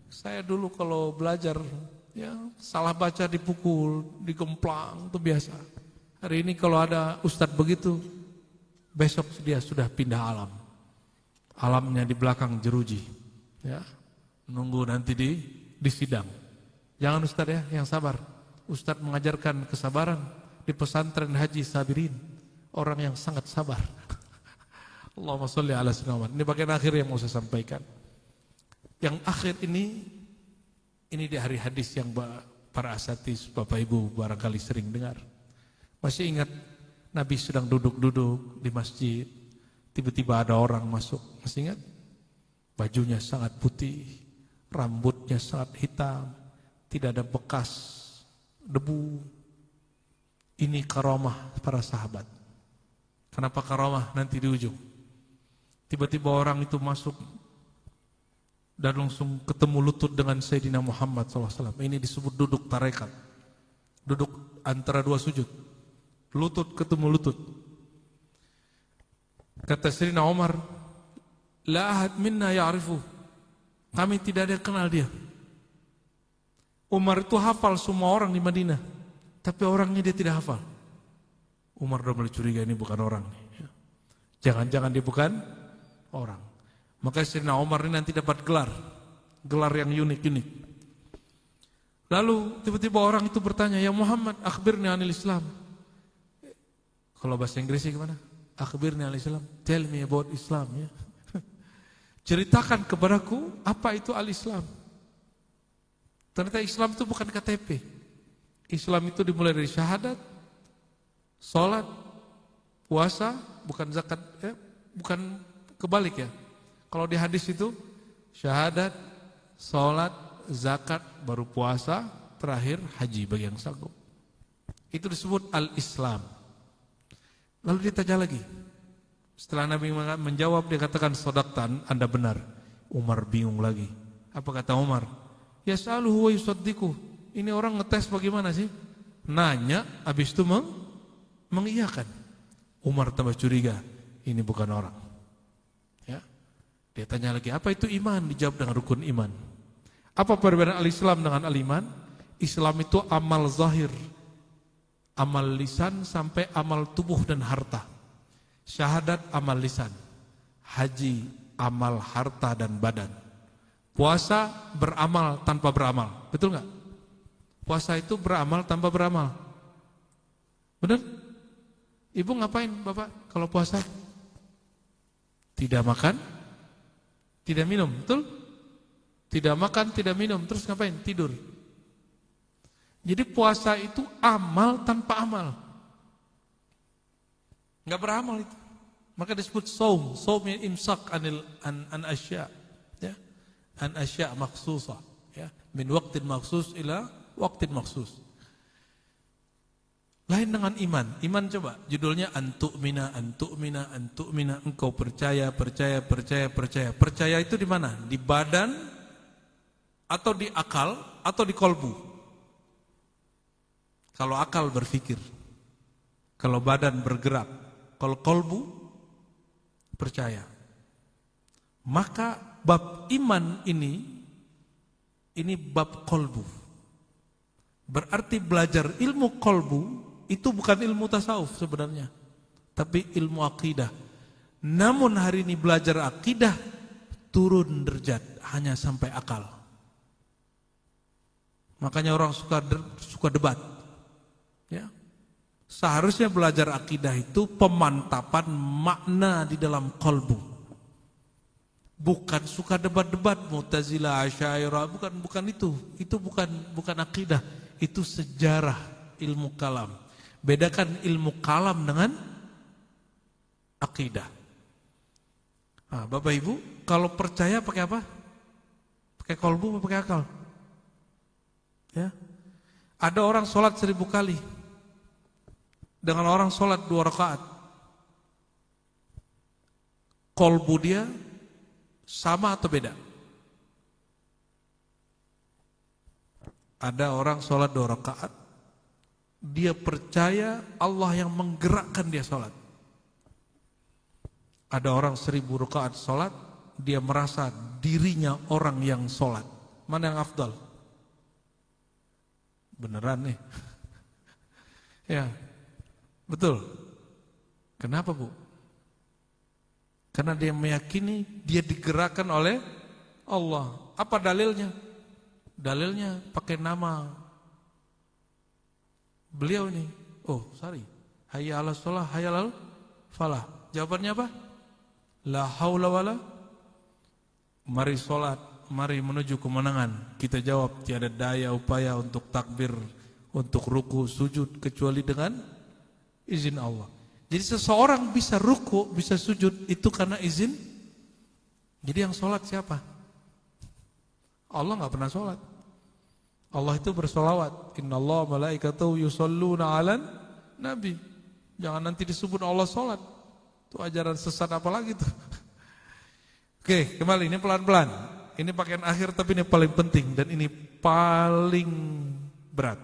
A: saya dulu kalau belajar, ya salah baca dipukul, digemplang, itu biasa. Hari ini kalau ada ustadz begitu, besok dia sudah pindah alam. Alamnya di belakang jeruji, ya, nunggu nanti di sidang. Jangan ustadz ya, yang sabar. Ustadz mengajarkan kesabaran di pesantren Haji Sabirin, orang yang sangat sabar. Allahumma sholli ala sayyidina Muhammad. Ini bagian akhir yang mau saya sampaikan. Yang akhir ini di hari hadis yang para asatidz Bapak Ibu barangkali sering dengar. Masih ingat Nabi sedang duduk-duduk di masjid, tiba-tiba ada orang masuk. Masih ingat? Bajunya sangat putih, rambutnya sangat hitam, tidak ada bekas debu. Ini karamah para sahabat. Kenapa karamah? Nanti di ujung. Tiba-tiba orang itu masuk dan langsung ketemu lutut dengan Sayyidina Muhammad SAW. Ini disebut duduk tarekat. Duduk antara dua sujud. Lutut ketemu lutut. Kata Sayyidina Umar, la ahad minna ya'rifu. Kami tidak ada yang kenal dia. Umar itu hafal semua orang di Madinah, tapi orangnya dia tidak hafal. Umar udah mulai curiga, ini bukan orang. Jangan-jangan dia bukan orang. Maka Sayyidina Umar ini nanti dapat gelar yang unik-unik. Lalu tiba-tiba orang itu bertanya, ya Muhammad, akhbirni anil Islam. Kalau bahasa Inggrisnya gimana? Akhbirni anil Islam. Tell me about Islam. Ya. Ceritakan kepadaku apa itu al-Islam. Ternyata Islam itu bukan KTP. Islam itu dimulai dari syahadat, sholat, puasa, bukan zakat, bukan kebalik ya. Kalau di hadis itu syahadat, sholat, zakat, baru puasa, terakhir haji bagi yang sanggup. Itu disebut al-Islam. Lalu dia tanya lagi. Setelah Nabi menjawab, dia katakan, sodaktan, Anda benar. Umar bingung lagi. Apa kata Umar? Yas'aluhu wa yusaddiquh. Ini orang ngetes bagaimana sih? Nanya, habis itu mengiyakan. Umar tambah curiga, ini bukan orang. Ya. Dia tanya lagi, apa itu iman? Dijawab dengan rukun iman. Apa perbedaan al-Islam dengan al-iman? Islam itu amal zahir, amal lisan sampai amal tubuh dan harta. Syahadat amal lisan, haji amal harta dan badan. Puasa beramal tanpa beramal, betul nggak? Puasa itu beramal tanpa beramal, benar? Ibu ngapain bapak kalau puasa? Tidak makan, tidak minum, betul? Tidak makan, tidak minum, terus ngapain? Tidur. Jadi puasa itu amal tanpa amal, nggak beramal itu. Maka disebut saum. Saum yang imsak an asya, ya, an asya maksusah, ya, min waqtin maksus ila waqtin maksus. Lain dengan iman. Iman coba judulnya antu'mina. Engkau percaya. Percaya itu di mana? Di badan atau di akal atau di kolbu? Kalau akal berpikir, kalau badan bergerak, kalau kolbu percaya. Maka bab iman ini bab kolbu. Berarti belajar ilmu kolbu itu bukan ilmu tasawuf sebenarnya, tapi ilmu akidah. Namun hari ini belajar akidah turun derajat hanya sampai akal. Makanya orang suka debat. Ya. Seharusnya belajar akidah itu pemantapan makna di dalam kolbu. Bukan suka debat-debat Mu'tazilah, Asy'ariyah, bukan itu. Itu bukan akidah, itu sejarah ilmu kalam. Bedakan ilmu kalam dengan akidah. Nah, Bapak Ibu, kalau percaya pakai apa? Pakai kolbu atau pakai akal? Ya. Ada orang sholat 1000 kali dengan orang sholat 2 rakaat. Kolbu dia sama atau beda? Ada orang sholat 2 rakaat dia percaya Allah yang menggerakkan dia sholat. Ada orang 1000 rakaat sholat, dia merasa dirinya orang yang sholat. Mana yang afdal? Beneran nih. Ya, betul. Kenapa, Bu? Karena dia meyakini dia digerakkan oleh Allah. Apa dalilnya? Dalilnya pakai nama beliau ini. Oh, sorry. Hayya 'alas shalah, hayya 'alal falah. Jawabannya apa? La haula wala. Mari sholat, mari menuju kemenangan. Kita jawab, tiada daya upaya untuk takbir, untuk ruku, sujud, kecuali dengan izin Allah. Jadi seseorang bisa ruku, bisa sujud, itu karena izin. Jadi yang sholat siapa? Allah gak pernah sholat. Allah itu bersolawat. Innallaha malaikatahu yusholluna 'alan nabi. Jangan nanti disebut Allah sholat. Itu ajaran sesat apa lagi tuh? Oke, kembali, ini pelan-pelan. Ini pakaian akhir tapi ini paling penting dan ini paling berat.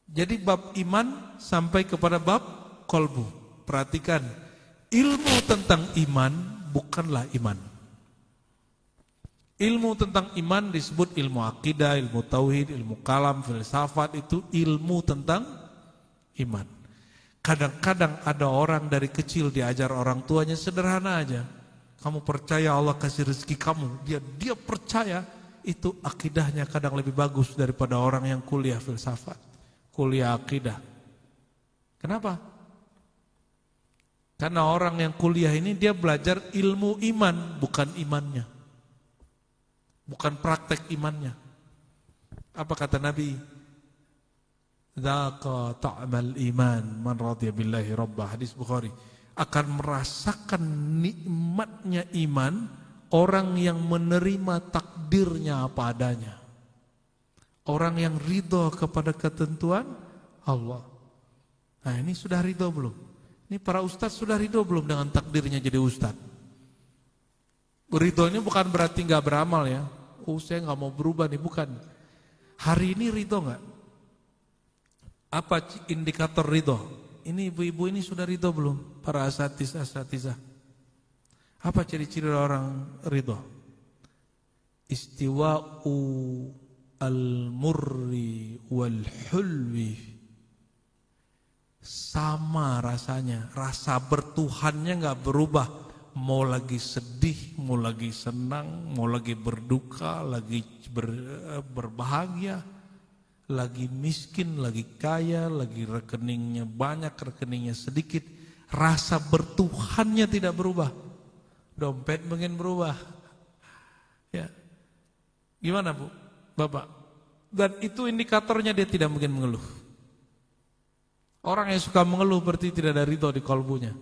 A: Jadi bab iman sampai kepada bab kolbu. Perhatikan, ilmu tentang iman bukanlah iman. Ilmu tentang iman disebut ilmu akidah, ilmu tauhid, ilmu kalam, filsafat, itu ilmu tentang iman. Kadang-kadang ada orang dari kecil diajar orang tuanya sederhana aja. Kamu percaya Allah kasih rezeki kamu, dia percaya, itu akidahnya kadang lebih bagus daripada orang yang kuliah filsafat, kuliah akidah. Kenapa? Karena orang yang kuliah ini dia belajar ilmu iman, bukan imannya. Bukan praktek imannya. Apa kata Nabi? Dzaqa ta'mal iman man radiya billahi rabbah, hadis Bukhari. Akan merasakan nikmatnya iman orang yang menerima takdirnya apa adanya. Orang yang ridho kepada ketentuan Allah. Nah, ini sudah ridho belum? Ini para ustadz sudah ridho belum dengan takdirnya jadi ustadz? Ridhonya bukan berarti gak beramal ya. Oh, saya gak mau berubah nih, bukan. Hari ini ridho gak? Apa indikator ridho? Ini ibu-ibu ini sudah ridho belum? Para asatizah. Apa ciri-ciri orang ridho? Istiwa'u al-murri wal-hulwi. Sama rasanya, rasa bertuhannya gak berubah. Mau lagi sedih, mau lagi senang, mau lagi berduka, lagi berbahagia, lagi miskin, lagi kaya, lagi rekeningnya banyak, rekeningnya sedikit, rasa bertuhannya tidak berubah. Dompet mungkin berubah. Ya. Gimana Bu? Bapak? Dan itu indikatornya dia tidak mungkin mengeluh. Orang yang suka mengeluh berarti tidak ada ridho di kalbunya.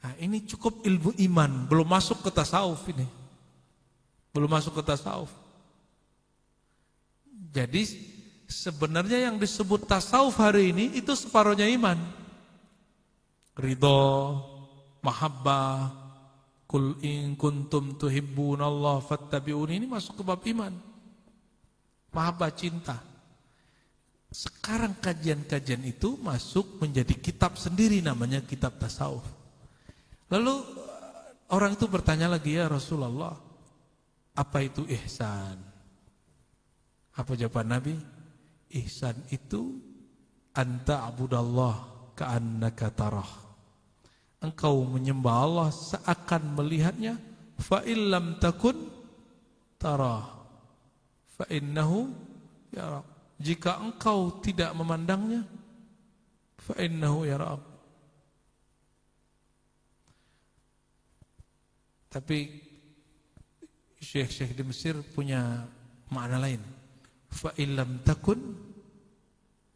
A: Nah, ini cukup ilmu iman, belum masuk ke tasawuf ini. Belum masuk ke tasawuf. Jadi sebenarnya yang disebut tasawuf hari ini itu separuhnya iman. Ridho, mahabbah, kul in kuntum tuhibbunallah fattabi'uni, ini masuk ke bab iman. Mahabbah, cinta. Sekarang kajian-kajian itu masuk menjadi kitab sendiri namanya kitab tasawuf. Lalu orang itu bertanya lagi, ya Rasulullah, apa itu ihsan? Apa jawaban Nabi? Ihsan itu anta abudallah ka'annaka tarah. Engkau menyembah Allah seakan melihatnya. Fa illam takun tarah fa innahu yara. Jika engkau tidak memandangnya, fa innahu yara. Tapi syekh-syekh di Mesir punya makna lain. Fa illam takun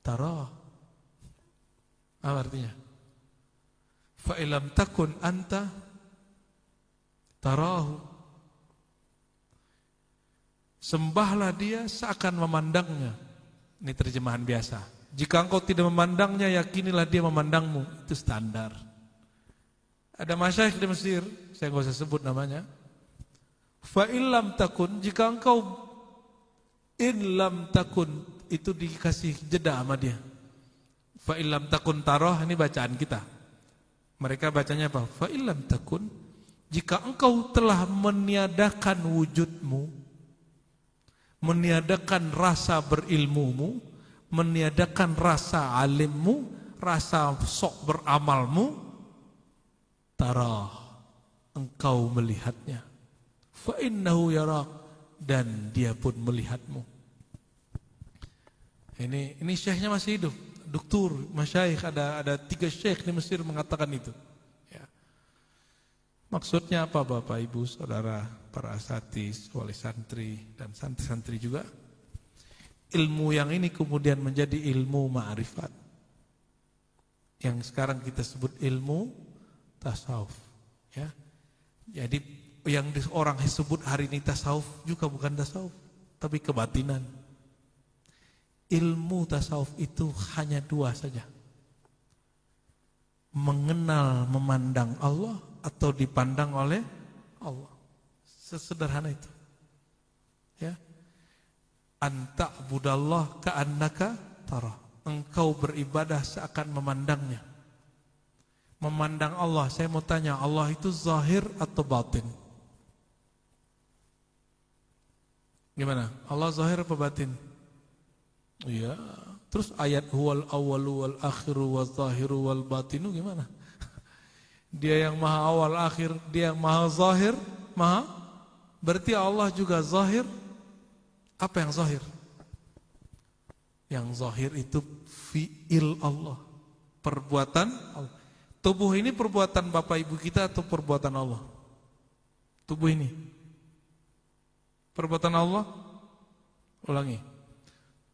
A: tarah. Apa artinya? Fa illam takun anta tarahu. Sembahlah dia seakan memandangnya. Ini terjemahan biasa. Jika engkau tidak memandangnya, yakinilah dia memandangmu. Itu standar. Ada masyayikh di Mesir, saya nggak usah sebut namanya. Fa illam takun, jika engkau In lam takun, itu dikasih jeda sama dia. Fa in lam takun taroh, ini bacaan kita. Mereka bacanya apa? Fa in lam takun, jika engkau telah meniadakan wujudmu, meniadakan rasa berilmumu, meniadakan rasa alimmu, rasa sok beramalmu, tarah, engkau melihatnya. Fa innahu yarak, dan dia pun melihatmu. Ini syekhnya masih hidup. Doktor, masyaikh, ada 3 syekh di Mesir mengatakan itu. Ya. Maksudnya apa Bapak Ibu Saudara, para asatidz, wali santri dan santri-santri juga? Ilmu yang ini kemudian menjadi ilmu ma'rifat. Yang sekarang kita sebut ilmu tasawuf. Ya. Jadi yang orang sebut hari ini tasawuf juga bukan tasawuf, tapi kebatinan. Ilmu tasawuf itu hanya 2 saja. Mengenal, memandang Allah atau dipandang oleh Allah. Sesederhana itu. Ya. Anta budallah ka'annaka tarah. Engkau beribadah seakan memandangnya. Memandang Allah, saya mau tanya, Allah itu zahir atau batin? Gimana? Allah zahir apa batin? Iya. Terus ayat huwal awwalu wal akhiru wal zahiru wal batinu gimana? Dia yang maha awal akhir, dia yang maha zahir, maha. Berarti Allah juga zahir. Apa yang zahir? Yang zahir itu fi'il Allah, perbuatan Allah. Tubuh ini perbuatan Bapak Ibu kita atau perbuatan Allah? Tubuh ini perbuatan Allah. Ulangi.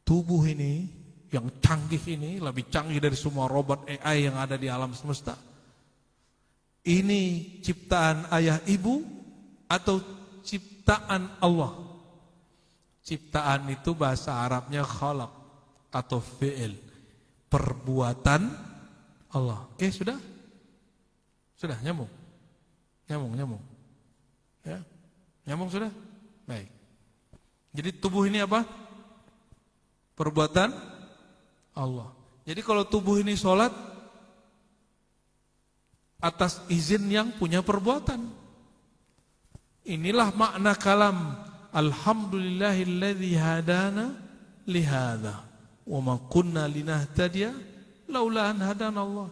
A: Tubuh ini yang canggih ini, lebih canggih dari semua robot AI yang ada di alam semesta. Ini ciptaan ayah ibu atau ciptaan Allah? Ciptaan itu bahasa Arabnya khalaq atau fi'il, perbuatan Allah. Oke, sudah? Sudah nyambung? Nyambung. Ya. Nyambung sudah? Baik. Jadi tubuh ini apa? Perbuatan Allah. Jadi kalau tubuh ini sholat atas izin yang punya perbuatan. Inilah makna kalam alhamdulillahilladzi hadana lihada wa ma kunna linahtadiya laula an hadanallah.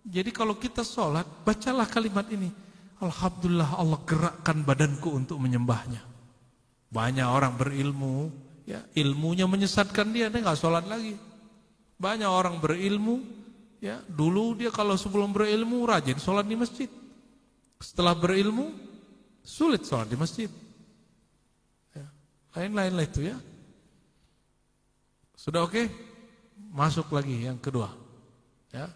A: Jadi kalau kita sholat, bacalah kalimat ini. Alhamdulillah Allah gerakkan badanku untuk menyembahnya. Banyak orang berilmu, ya, ilmunya menyesatkan dia nggak sholat lagi. Banyak orang berilmu, ya, dulu dia kalau sebelum berilmu rajin sholat di masjid. Setelah berilmu, sulit sholat di masjid. Ya, lain-lain lah itu ya. Sudah oke? Masuk lagi yang kedua. Ya.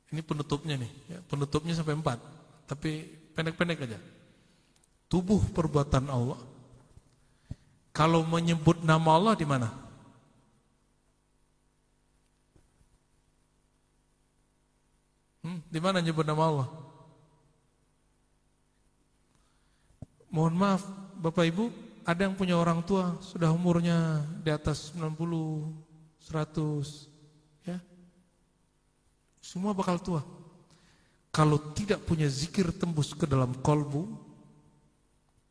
A: Ini penutupnya nih, ya, penutupnya sampai 4, tapi pendek-pendek aja. Tubuh perbuatan Allah. Kalau menyebut nama Allah di mana? Di mana nyebut nama Allah? Mohon maaf, Bapak Ibu, ada yang punya orang tua sudah umurnya di atas 90, 100, ya. Semua bakal tua. Kalau tidak punya zikir tembus ke dalam kolbu,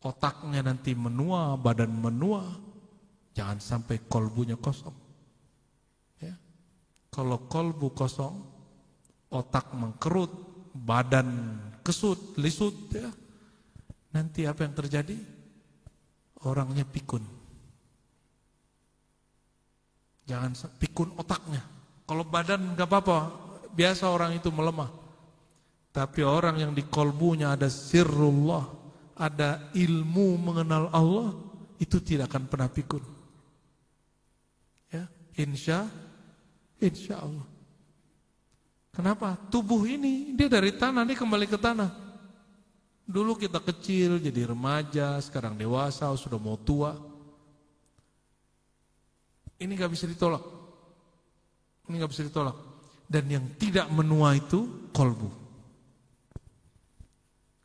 A: otaknya nanti menua, badan menua. Jangan sampai kolbunya kosong. Ya. Kalau kolbu kosong, otak mengkerut, badan kesut, lisut, ya. Nanti apa yang terjadi? Orangnya pikun. Jangan pikun otaknya. Kalau badan nggak apa-apa, biasa orang itu melemah. Tapi orang yang di kolbunya ada sirrullah, ada ilmu mengenal Allah, itu tidak akan pernah pikun. Ya, insya Allah. Kenapa? Tubuh ini dia dari tanah, dia kembali ke tanah. Dulu kita kecil, jadi remaja, sekarang dewasa, sudah mau tua. Ini gak bisa ditolak. Ini gak bisa ditolak. Dan yang tidak menua itu kolbu.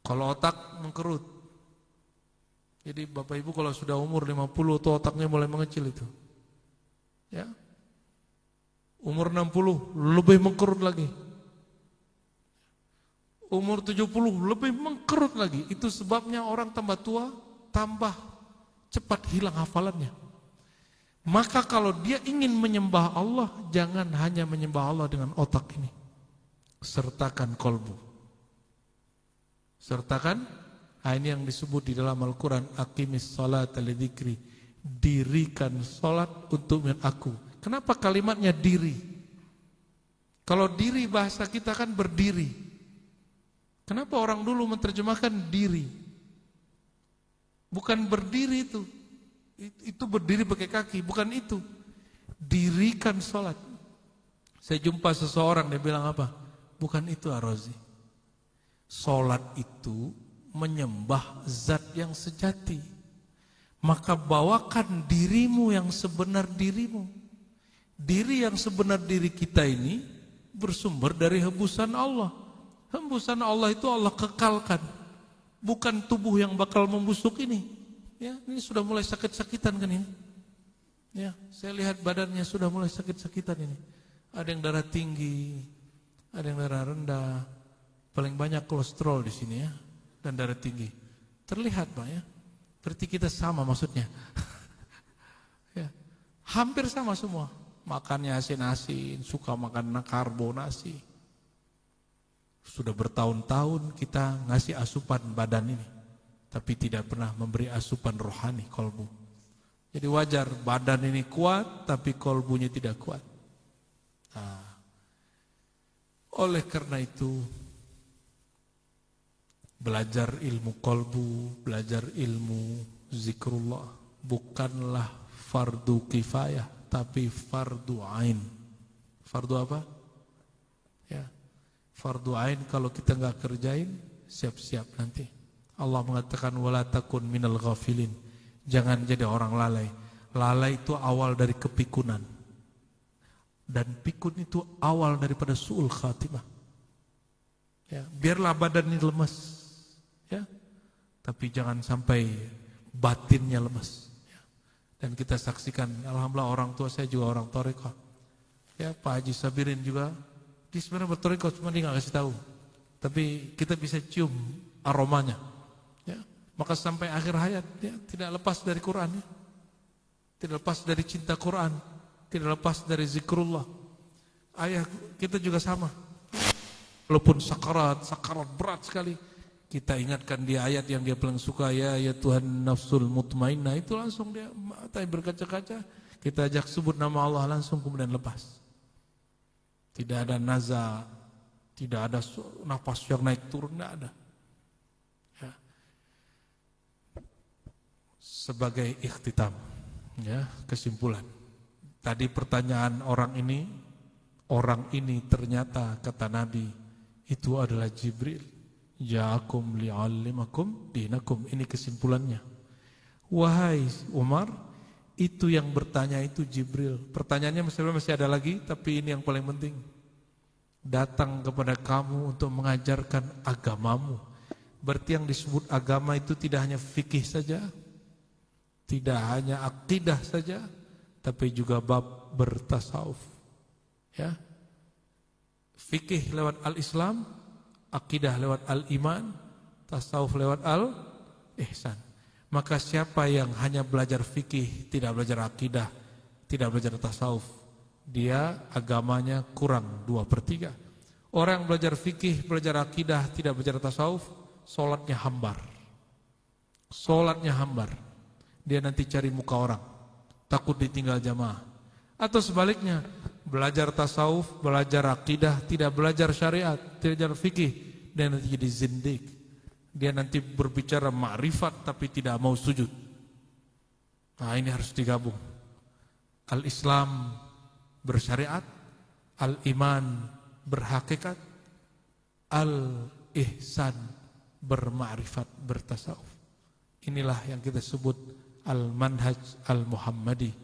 A: Kalau otak mengkerut, Jadi Bapak Ibu kalau sudah umur 50 tuh otaknya mulai mengecil itu. Ya. Umur 60 lebih mengkerut lagi. Umur 70 lebih mengkerut lagi. Itu sebabnya orang tambah tua, tambah cepat hilang hafalannya. Maka kalau dia ingin menyembah Allah, jangan hanya menyembah Allah dengan otak ini. Sertakan kolbu. Sertakan, ini yang disebut di dalam Al-Quran, aqimis salata lidzikri. Dirikan salat untuk aku. Kenapa kalimatnya diri? Kalau diri bahasa kita kan berdiri. Kenapa orang dulu menerjemahkan diri? Bukan berdiri itu. Itu berdiri pakai kaki, bukan itu. Dirikan sholat. Saya jumpa seseorang, dia bilang apa? Bukan itu Ar-Razi. Sholat itu menyembah zat yang sejati. Maka bawakan dirimu yang sebenar dirimu. Diri yang sebenar diri kita ini bersumber dari hembusan Allah. Hembusan Allah itu Allah kekalkan. Bukan tubuh yang bakal membusuk ini. Ya, ini sudah mulai sakit-sakitan kan ini. Ya, saya lihat badannya sudah mulai sakit-sakitan ini. Ada yang darah tinggi, ada yang darah rendah. Paling banyak kolesterol di sini ya, dan darah tinggi. Terlihat Pak ya. Berarti kita sama maksudnya. Ya, hampir sama semua. Makannya asin-asin, suka makan karbo nasi. Sudah bertahun-tahun kita ngasih asupan badan ini, tapi tidak pernah memberi asupan rohani, kolbu. Jadi wajar badan ini kuat, tapi kolbunya tidak kuat. Nah, oleh karena itu, belajar ilmu kolbu, belajar ilmu zikrullah, bukanlah fardu kifayah, tapi fardu ain. Fardu apa? Ya, fardu ain kalau kita nggak kerjain, siap-siap nanti. Allah mengatakan wala takun minal ghafilin. Jangan jadi orang lalai. Lalai itu awal dari kepikunan. Dan pikun itu awal daripada su'ul khatimah. Ya, biarlah badan ini lemas. Ya. Tapi jangan sampai batinnya lemas. Ya. Dan kita saksikan, alhamdulillah orang tua saya juga orang thariqah. Ya, Pak Haji Sabirin juga, dia sebenarnya berthariqah, cuma dia nggak kasih tahu. Tapi kita bisa cium aromanya. Ya, maka sampai akhir hayat ya, tidak lepas dari Quran ya. Tidak lepas dari cinta Quran, tidak lepas dari zikrullah. Ayah kita juga sama. Walaupun sakarat berat sekali, kita ingatkan dia ayat yang dia paling suka, ya Tuhan nafsul mutmainnah, itu langsung dia mata berkaca-kaca, kita ajak sebut nama Allah langsung kemudian lepas. Tidak ada naza, tidak ada nafas yang naik turun, tidak ada. Sebagai ikhtitam, ya, kesimpulan. Tadi pertanyaan orang ini ternyata kata Nabi itu adalah Jibril. Ja'akum li'allimakum dinakum. Ini kesimpulannya. Wahai Umar, itu yang bertanya itu Jibril. Pertanyaannya masih ada lagi, tapi ini yang paling penting. Datang kepada kamu untuk mengajarkan agamamu. Berarti yang disebut agama itu tidak hanya fikih saja, tidak hanya akidah saja, tapi juga bab bertasawuf. Ya. Fikih lewat al-Islam, akidah lewat al-iman, tasawuf lewat al-ihsan. Maka siapa yang hanya belajar fikih, tidak belajar akidah, tidak belajar tasawuf, dia agamanya kurang 2/3. Orang yang belajar fikih, belajar akidah, tidak belajar tasawuf, sholatnya hambar. Sholatnya hambar. Dia nanti cari muka orang, takut ditinggal jamaah. Atau sebaliknya, belajar tasawuf, belajar akidah, tidak belajar syariat, tidak belajar fikih, dia nanti jadi zindik. Dia nanti berbicara ma'rifat tapi tidak mau sujud. Nah, ini harus digabung. Al-Islam bersyariat, al-iman berhakikat, al-ihsan berma'rifat, bertasawuf. Inilah yang kita sebut al-manhaj al-Muhammadi,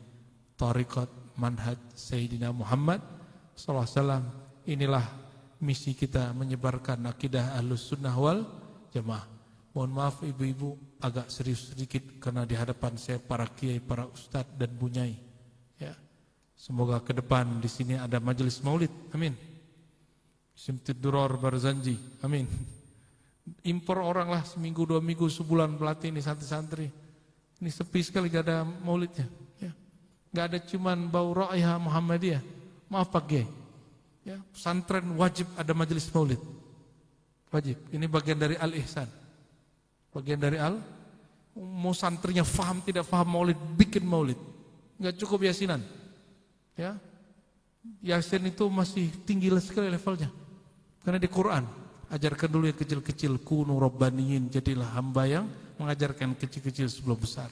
A: tariqat manhaj Sayyidina Muhammad SAW. Inilah misi kita, menyebarkan akidah Ahlus Sunnah wal Jamaah. Mohon maaf ibu-ibu agak serius sedikit karena di hadapan saya para kiai, para ustadz dan bunyai. Ya. Semoga ke depan di sini ada majelis maulid. Amin. Simtid Duror Barzanji. Amin. Impor orang lah seminggu, 2 minggu, sebulan pelatih ini santri-santri. Ini sepi sekali gak ada maulidnya. Ya. Gak ada cuman bau ra'ayah Muhammadiyah. Maaf Pak Kiai. Ya, pesantren wajib ada majelis maulid. Wajib. Ini bagian dari al-ihsan. Bagian dari mau santrinya faham tidak faham maulid, bikin maulid. Enggak cukup yasinan. Ya. Yasin itu masih tinggi sekali levelnya. Karena di Quran, ajarkan dulu yang kecil-kecil, kunu rabbaniyin, jadilah hamba yang mengajarkan kecil-kecil sebelum besar.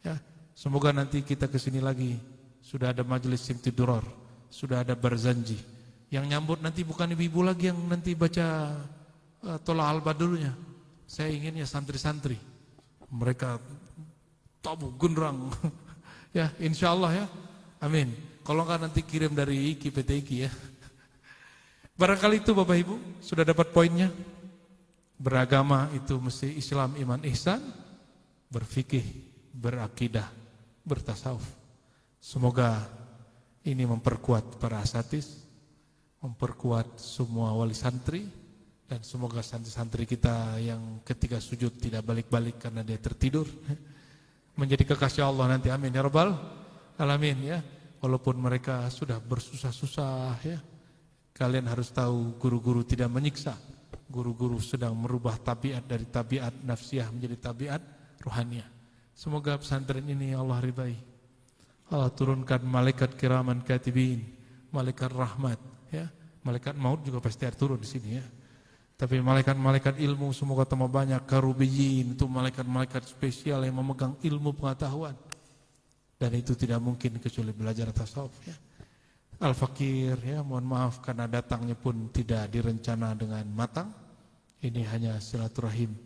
A: Ya. Semoga nanti kita kesini lagi sudah ada majelis Simtid Duror, sudah ada Barzanji. Yang nyambut nanti bukan ibu-ibu lagi yang nanti baca Tola al-Badrunya. Saya inginnya santri-santri. Mereka tabu genderang. Ya, insyaallah ya. Amin. Kalau enggak nanti kirim dari IKI, PT IKI ya. Barangkali itu Bapak Ibu sudah dapat poinnya. Beragama itu mesti Islam, iman, ihsan, berfikih, berakidah, bertasawuf. Semoga ini memperkuat para asatidz, memperkuat semua wali santri. Dan semoga santri-santri kita yang ketika sujud tidak balik-balik karena dia tertidur menjadi kekasih Allah nanti, amin ya rabbal alamin ya. Walaupun mereka sudah bersusah-susah ya, kalian harus tahu guru-guru tidak menyiksa. Guru-guru sedang merubah tabiat dari tabiat nafsiyah menjadi tabiat ruhaniyah. Semoga pesantren ini Allah ridai. Allah turunkan malaikat kiraman katibin, malaikat rahmat ya. Malaikat maut juga pasti turun di sini ya. Tapi malaikat-malaikat ilmu semoga tambah banyak. Karubiyin itu malaikat-malaikat spesial yang memegang ilmu pengetahuan. Dan itu tidak mungkin kecuali belajar tasawuf ya. Al-Fakir ya, mohon maaf karena datangnya pun tidak direncana dengan matang. Ini hanya silaturahim.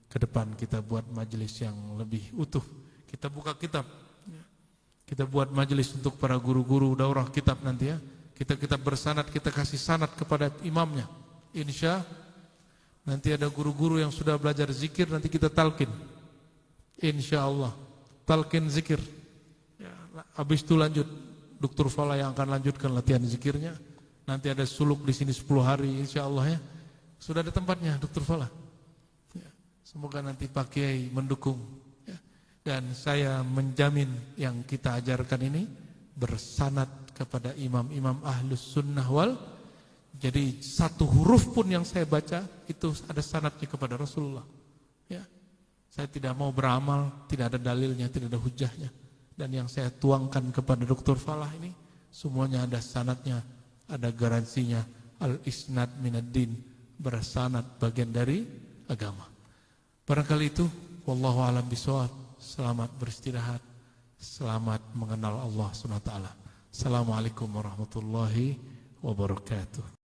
A: Ke depan kita buat majelis yang lebih utuh. Kita buka kitab. Kita buat majelis untuk para guru-guru daurah kitab nanti ya. Kita bersanad, kita kasih sanad kepada imamnya. Insya nanti ada guru-guru yang sudah belajar zikir, nanti kita talqin. Insya Allah, talqin zikir. Ya, habis itu lanjut, Dr. Fala yang akan lanjutkan latihan zikirnya. Nanti ada suluk di sini 10 hari, insya Allah ya. Sudah ada tempatnya, Dr. Fala. Ya, semoga nanti Pak Kiai mendukung. Ya. Dan saya menjamin yang kita ajarkan ini bersanad kepada imam-imam ahlus sunnah wal. Jadi satu huruf pun yang saya baca itu ada sanadnya kepada Rasulullah. Ya, saya tidak mau beramal, tidak ada dalilnya, tidak ada hujahnya. Dan yang saya tuangkan kepada Dr. Falah ini semuanya ada sanadnya, ada garansinya. Al-isnad minad-din, bersanad bagian dari agama. Barangkali itu, wallahu a'lam bishawab. Selamat beristirahat, selamat mengenal Allah SWT. Assalamualaikum warahmatullahi wabarakatuh.